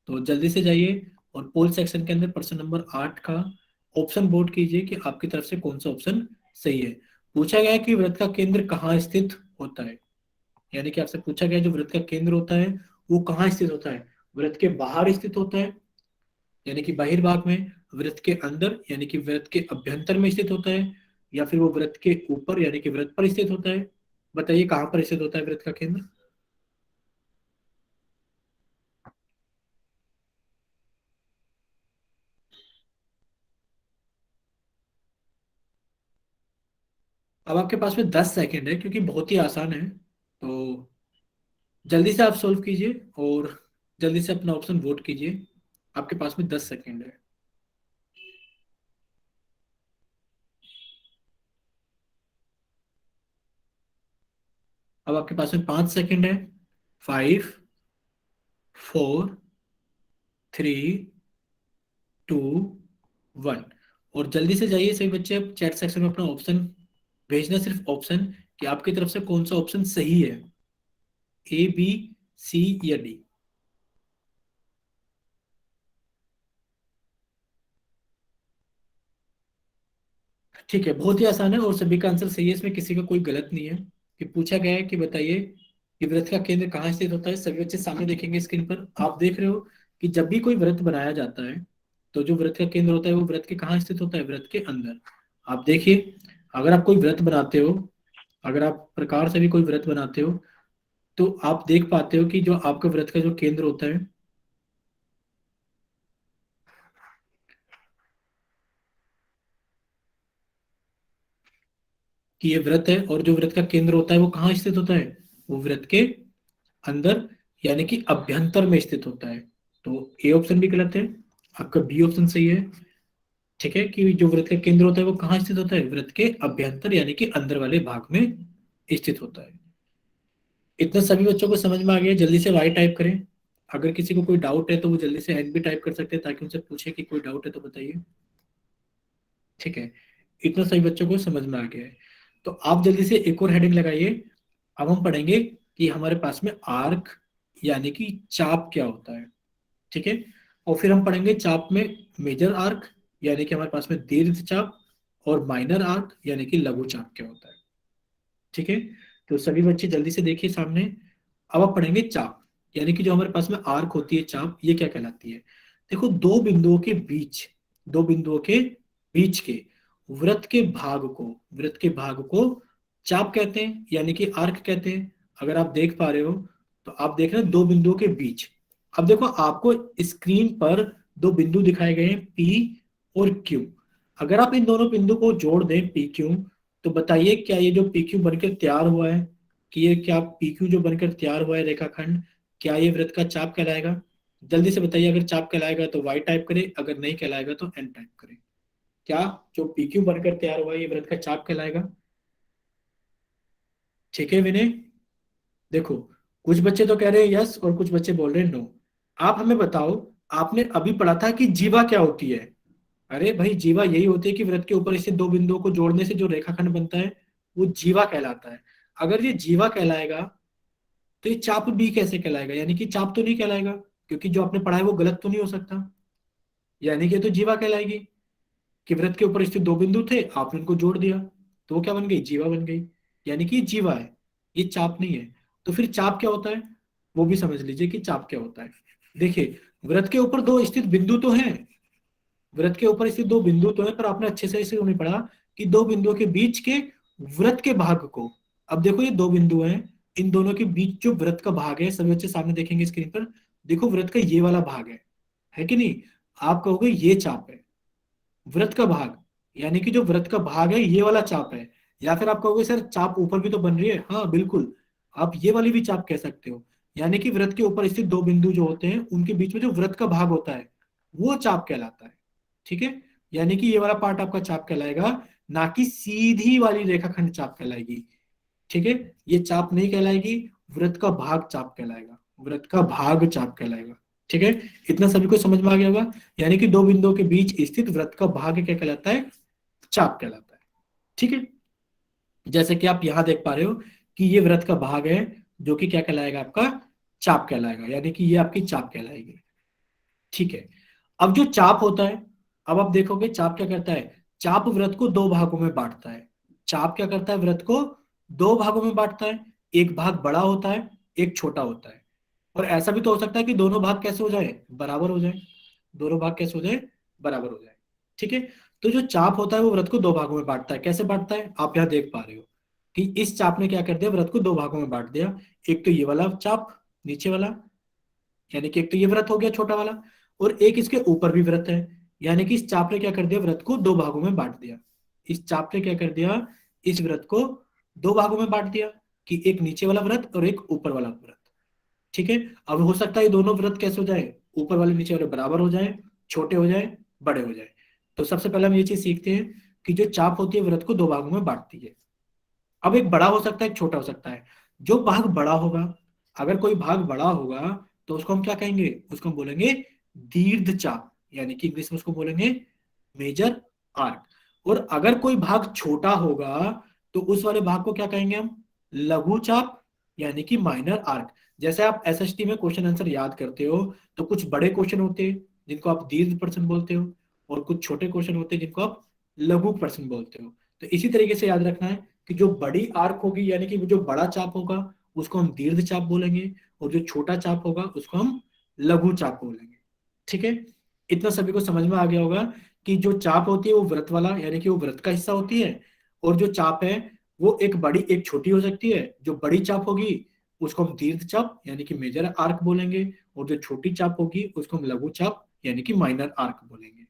तो जल्दी से जाइए और पोल सेक्शन के अंदर प्रश्न नंबर 8 का ऑप्शन वोट कीजिए कि आपकी तरफ से कौन सा ऑप्शन सही है। पूछा गया है कि वृत्त का केंद्र कहाँ स्थित होता है, यानी कि आपसे पूछा गया है जो वृत्त का केंद्र होता है वो कहाँ स्थित होता है। वृत्त के बाहर स्थित होता है यानी कि बहिर्भाग में, वृत्त के अंदर यानी कि वृत्त के अभ्यंतर में स्थित होता है, या फिर वो वृत्त के ऊपर यानी कि वृत्त पर स्थित होता है। बताइए कहाँ पर स्थित होता है वृत्त का केंद्र। अब आपके पास में 10 सेकेंड है क्योंकि बहुत ही आसान है, तो जल्दी से आप सोल्व कीजिए और जल्दी से अपना ऑप्शन वोट कीजिए। आपके पास में 10 सेकेंड है। अब आपके पास में 5 सेकेंड है। 5, 4, 3, 2, 1। और जल्दी से जाइए सभी बच्चे, अब चैट सेक्शन में अपना ऑप्शन भेजना, सिर्फ ऑप्शन कि आपकी तरफ से कौन सा ऑप्शन सही है, ए, बी, सी या डी। ठीक है, बहुत ही आसान है और सभी का आंसर सही है, इसमें किसी का कोई गलत नहीं है। कि पूछा गया है कि बताइए कि वृत्त का केंद्र कहाँ स्थित होता है। सभी बच्चे सामने देखेंगे स्क्रीन पर, आप देख रहे हो कि जब भी कोई वृत्त बनाया जाता है तो जो वृत्त का केंद्र होता है वो वृत्त के कहाँ स्थित होता है, वृत्त के अंदर। आप देखिए, अगर आप कोई व्रत बनाते हो, अगर आप प्रकार से भी कोई व्रत बनाते हो तो आप देख पाते हो कि जो आपका व्रत का जो केंद्र होता है, कि ये व्रत है और जो व्रत का केंद्र होता है वो कहाँ स्थित होता है, वो व्रत के अंदर यानी कि अभ्यंतर में स्थित होता है। तो ए ऑप्शन भी गलत है, आपका बी ऑप्शन सही है। ठीक है, कि जो व्रत का केंद्र होता है वो कहाँ स्थित होता है, व्रत के अभ्यंतर यानी कि अंदर वाले भाग में स्थित होता है। इतना सभी बच्चों को समझ में आ गया। जल्दी से वाई टाइप करें। अगर किसी को कोई डाउट है तो वो जल्दी से एन भी टाइप कर सकते हैं ताकि उनसे पूछे कि कोई डाउट है तो बताइए। ठीक है, इतना सभी बच्चों को समझ में आ गया है। तो आप जल्दी से एक और हेडिंग लगाइए। अब हम पढ़ेंगे कि हमारे पास में आर्क यानी कि चाप क्या होता है। ठीक है, और फिर हम पढ़ेंगे चाप में मेजर आर्क यानी कि हमारे पास में दीर्घ चाप, और माइनर आर्क यानी कि लघु चाप क्या होता है। ठीक है, तो सभी बच्चे जल्दी से देखिए सामने। अब आप पढ़ेंगे चाप, यानी कि जो हमारे पास में आर्क होती है चाप, ये क्या कहलाती है। देखो, दो बिंदुओं के बीच के वृत्त के भाग को, वृत्त के भाग को चाप कहते हैं यानी कि आर्क कहते हैं। अगर आप देख पा रहे हो तो आप देख रहे हैं दो बिंदुओं के बीच। अब देखो, आपको स्क्रीन पर दो बिंदु दिखाए गए हैं पी और क्यू। अगर आप इन दोनों बिंदु को जोड़ दें पी क्यू, तो बताइए क्या ये जो पी क्यू बनकर तैयार हुआ है, कि ये क्या पी क्यू जो बनकर तैयार हुआ है रेखाखंड, क्या ये वृत्त का चाप कहलाएगा। जल्दी से बताइए, अगर चाप कहलाएगा तो वाई टाइप करें, अगर नहीं कहलाएगा तो एन टाइप करें। क्या जो पी क्यू बनकर तैयार हुआ है ये वृत्त का चाप कहलाएगा। ठीक है विनय, देखो, कुछ बच्चे तो कह रहे हैं यस और कुछ बच्चे बोल रहे हैं नो। आप हमें बताओ, आपने अभी पढ़ा था कि जीवा क्या होती है। अरे भाई, जीवा यही होती है कि वृत्त के ऊपर इसे दो बिंदुओं को जोड़ने से जो रेखाखंड बनता है वो जीवा कहलाता है। अगर ये जीवा कहलाएगा तो ये चाप भी कैसे कहलाएगा, यानी कि चाप तो नहीं कहलाएगा, क्योंकि जो आपने पढ़ा है वो गलत तो नहीं हो सकता। यानी कि ये तो जीवा कहलाएगी, कि वृत्त के ऊपर स्थित दो बिंदु थे, आपने उनको जोड़ दिया तो वो क्या बन गई, जीवा बन गई। यानी कि ये जीवा है, ये चाप नहीं है। तो फिर चाप क्या होता है, वो भी समझ लीजिए कि चाप क्या होता है। देखिए, वृत्त के ऊपर दो स्थित बिंदु तो हैं, वृत्त के ऊपर स्थित दो बिंदु तो है, पर आपने अच्छे से इसे नहीं पढ़ा कि दो बिंदुओं के बीच के वृत्त के भाग को। अब देखो, ये दो बिंदु हैं, इन दोनों के बीच जो वृत्त का भाग है, सभी बच्चे सामने देखेंगे स्क्रीन पर। देखो, वृत्त का ये वाला भाग है कि नहीं। आप कहोगे ये चाप है, वृत्त का भाग, यानी कि जो वृत्त का भाग है ये वाला चाप है। या फिर आप कहोगे सर चाप ऊपर भी तो बन रही है, हाँ बिल्कुल, आप ये वाली भी चाप कह सकते हो। यानी कि वृत्त के ऊपर स्थित दो बिंदु जो होते हैं उनके बीच में जो वृत्त का भाग होता है वो चाप कहलाता है। ठीक है, यानी कि ये वाला पार्ट आपका चाप कहलाएगा, ना कि सीधी वाली रेखाखंड चाप कहलाएगी। ठीक है, ये चाप नहीं कहलाएगी, वृत्त का भाग चाप कहलाएगा, वृत्त का भाग चाप कहलाएगा। ठीक है, इतना सभी को समझ में आ गया होगा। यानी कि दो बिंदुओं के बीच स्थित वृत्त का भाग क्या कहलाता है, चाप कहलाता है। ठीक है, जैसे कि आप यहां देख पा रहे हो कि ये वृत्त का भाग है, जो कि क्या कहलाएगा, आपका चाप कहलाएगा, यानी कि ये आपकी चाप कहलाएगी। ठीक है। अब जो चाप होता है, अब आप देखोगे चाप क्या करता है, चाप वृत्त को दो भागों में बांटता है। चाप क्या करता है, वृत्त को दो भागों में बांटता है। एक भाग बड़ा होता है, एक छोटा होता है। और ऐसा भी तो हो सकता है कि दोनों भाग कैसे हो जाए, बराबर हो जाए। दोनों भाग कैसे हो जाए, बराबर हो जाए। ठीक है। तो जो चाप होता है वो वृत्त को दो भागों में बांटता है। कैसे बांटता है, आप यहाँ देख पा रहे हो कि इस चाप ने क्या कर दिया, वृत्त को दो भागों में बांट दिया। एक तो ये वाला चाप, नीचे वाला, यानी कि एक तो ये व्रत हो गया छोटा वाला, और एक इसके ऊपर भी व्रत है। यानी कि इस चाप ने क्या कर दिया, व्रत को दो भागों में बांट दिया। इस चाप ने क्या कर दिया, इस व्रत को दो भागों में बांट दिया, कि एक नीचे वाला व्रत और एक ऊपर वाला व्रत। ठीक है। अब हो सकता है ये दोनों व्रत कैसे हो जाए, ऊपर वाले नीचे वाले बराबर हो जाए, छोटे हो जाए, बड़े हो जाए। तो सबसे पहले हम ये चीज सीखते हैं कि जो चाप होती है व्रत को दो भागों में बांटती है। अब एक बड़ा हो सकता है, एक छोटा हो सकता है। जो भाग बड़ा होगा, अगर कोई भाग बड़ा होगा, तो उसको हम क्या कहेंगे, उसको हम बोलेंगे दीर्घ चाप, यानी कि इंग्लिश में उसको बोलेंगे मेजर आर्क। और अगर कोई भाग छोटा होगा, तो उस वाले भाग को क्या कहेंगे हम, लघु चाप, यानी कि माइनर आर्क। जैसे आप एसएसटी में क्वेश्चन आंसर याद करते हो, तो कुछ बड़े क्वेश्चन होते हैं जिनको आप दीर्घ प्रश्न बोलते हो, और कुछ छोटे क्वेश्चन होते हैं जिनको आप लघु प्रश्न बोलते हो। तो इसी तरीके से याद रखना है कि जो बड़ी आर्क होगी, यानी कि जो बड़ा चाप होगा, उसको हम दीर्घ चाप बोलेंगे, और जो छोटा चाप होगा उसको हम लघु चाप बोलेंगे। ठीक है। इतना सभी को समझ में आ गया होगा कि जो चाप होती है वो व्रत वाला, यानी कि वो व्रत का हिस्सा होती है। और जो चाप है वो एक बड़ी एक छोटी हो सकती है। जो बड़ी चाप होगी उसको हम दीर्घ चाप, यानी कि मेजर आर्क बोलेंगे, और जो छोटी चाप होगी उसको हम लघु चाप, यानी कि माइनर आर्क बोलेंगे।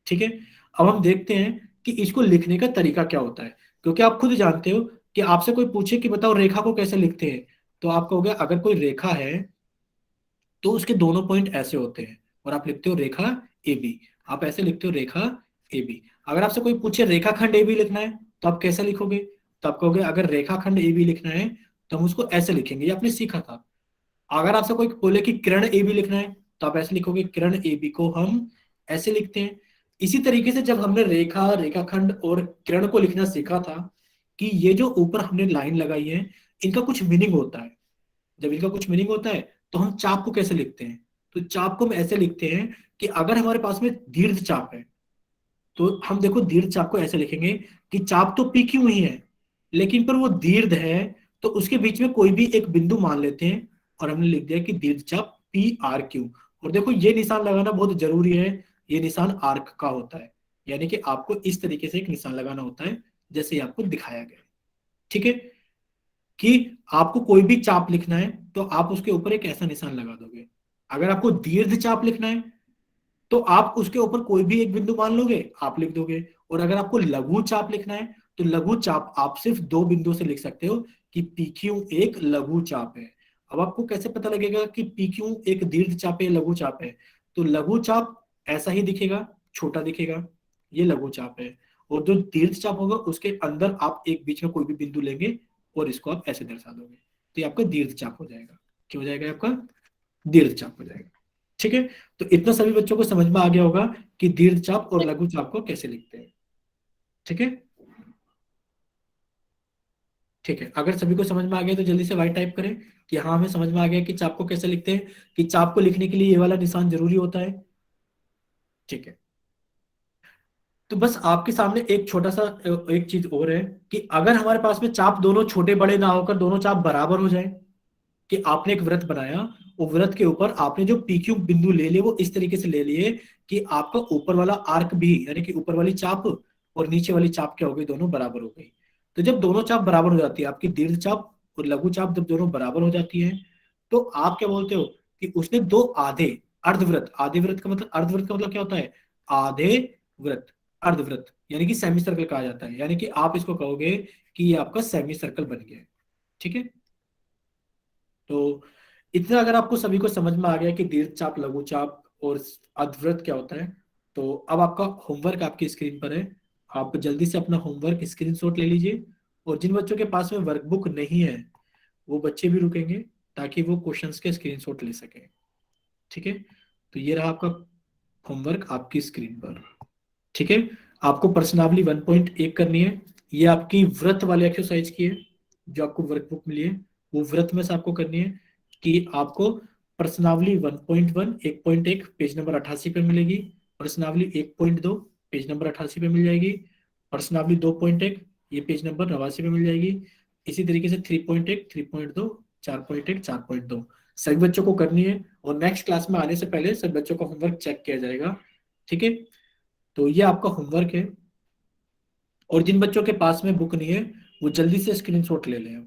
ठीक है। अब हम देखते हैं कि इसको लिखने का तरीका क्या होता है, क्योंकि आप खुद जानते हो कि आपसे कोई पूछे कि बताओ रेखा को कैसे लिखते हैं, तो आप कहोगे अगर कोई रेखा है तो उसके दोनों पॉइंट ऐसे होते हैं, और आप लिखते हो रेखा ए बी। आप ऐसे लिखते हो रेखा ए बी। अगर आपसे कोई पूछे रेखाखंड ए बी लिखना है, तो आप कैसे लिखोगे, तो आप कहोगे अगर रेखाखंड ए बी लिखना है तो हम उसको ऐसे लिखेंगे, ये आपने सीखा था। अगर आपसे कोई बोले कि किरण ए बी लिखना है, तो आप ऐसे लिखोगे किरण ए बी को हम ऐसे लिखते हैं। इसी तरीके से जब हमने रेखा, रेखाखंड और किरण को लिखना सीखा था, कि ये जो ऊपर हमने लाइन लगाई है इनका कुछ मीनिंग होता है। जब इनका कुछ मीनिंग होता है तो हम चाप को कैसे लिखते हैं, तो चाप को हम ऐसे लिखते हैं कि अगर हमारे पास में दीर्घ चाप है, तो हम देखो दीर्घ चाप को ऐसे लिखेंगे कि चाप तो पी क्यू ही है, लेकिन पर वो दीर्घ है, तो उसके बीच में कोई भी एक बिंदु मान लेते हैं, और हमने लिख दिया कि दीर्घ चाप पी आर क्यू। और देखो ये निशान लगाना बहुत जरूरी है, ये निशान आर्क का होता है। यानी कि आपको इस तरीके से एक निशान लगाना होता है, जैसे ये आपको दिखाया गया है। ठीक है। कि आपको कोई भी चाप लिखना है तो आप उसके ऊपर एक ऐसा निशान लगा दोगे। अगर आपको दीर्घ चाप लिखना है तो आप उसके ऊपर कोई भी एक बिंदु मान लोगे, आप लिख दोगे। और अगर आपको लघु चाप लिखना है, तो लघु चाप आप सिर्फ दो बिंदु से लिख सकते हो, कि पीक्यू एक लघु चाप है। अब आपको कैसे पता लगेगा कि पीक्यू एक दीर्घ चाप है, लघु चाप है, तो लघु चाप ऐसा ही दिखेगा, छोटा दिखेगा, ये लघु चाप है। और जो दीर्घ चाप होगा उसके अंदर आप एक बीच में कोई भी बिंदु लेंगे, और इसको आप ऐसे दर्शा दोगे, तो ये आपका दीर्घ चाप हो जाएगा। क्या हो जाएगा आपका, दीर्घ चाप हो जाएगा। ठीक है। तो इतना सभी बच्चों को समझ में आ गया होगा कि दीर्घ चाप और लघु चाप को कैसे लिखते हैं। ठीक है। ठीक है, अगर सभी को समझ में आ गया तो जल्दी से वाइट टाइप करें कि हाँ हमें समझ में आ गया कि चाप को कैसे लिखते हैं, कि चाप को लिखने के लिए ये वाला निशान जरूरी होता है। ठीक है। तो बस आपके सामने एक छोटा सा एक चीज और है, कि अगर हमारे पास में चाप दोनों छोटे बड़े ना होकर दोनों चाप बराबर हो जाए, कि आपने एक व्रत बनाया, वो व्रत के ऊपर आपने जो पीक्यू बिंदु ले लिए वो इस तरीके से ले लिए कि आपका ऊपर वाला आर्क भी, यानी कि ऊपर वाली चाप और नीचे वाली चाप क्या हो गई, दोनों बराबर हो गई। तो जब दोनों चाप बराबर हो जाती है, आपकी दीर्घ चाप और लघु चाप जब दोनों बराबर हो जाती है, तो आप क्या बोलते हो कि उसने दो आधे अर्धव्रत, आधे व्रत का मतलब, अर्धव्रत का मतलब क्या होता है, आधे व्रत, अर्धव्रत यानी कि सेमी सर्कल कहा जाता है। यानी कि आप इसको कहोगे कि ये आपका सेमी सर्कल बन गया है। ठीक है। तो इतना अगर आपको सभी को समझ में आ गया कि दीर्घ चाप, लघु चाप और अर्धवृत्त क्या होता है, तो अब आपका होमवर्क आपकी स्क्रीन पर है। आप जल्दी से अपना होमवर्क स्क्रीनशॉट ले लीजिए, और जिन बच्चों के पास में वर्कबुक नहीं है वो बच्चे भी रुकेंगे, ताकि वो क्वेश्चंस के स्क्रीनशॉट ले सकें। ठीक है। तो ये रहा आपका होमवर्क आपकी स्क्रीन पर। ठीक है। आपको प्रश्नावली 1.1 करनी है। ये आपकी व्रत वाले एक्सरसाइज की है, जो आपको वर्कबुक मिली है, वो व्रत में से आपको करनी है, कि आपको प्रश्नावली 1.1 1.1 पेज नंबर 88 पे मिलेगी। प्रश्नावली 1.2 पेज नंबर 88 पे मिल जाएगी। प्रश्नावली 2.1 ये पेज नंबर 89 पे मिल जाएगी। इसी तरीके से 3.1 3.2 4.1 4.2 सभी बच्चों को करनी है, और नेक्स्ट क्लास में आने से पहले सभी बच्चों का होमवर्क चेक किया जाएगा। ठीक है, तो ये आपका होमवर्क है। और जिन बच्चों के पास में बुक नहीं है वो जल्दी से स्क्रीनशॉट ले लें।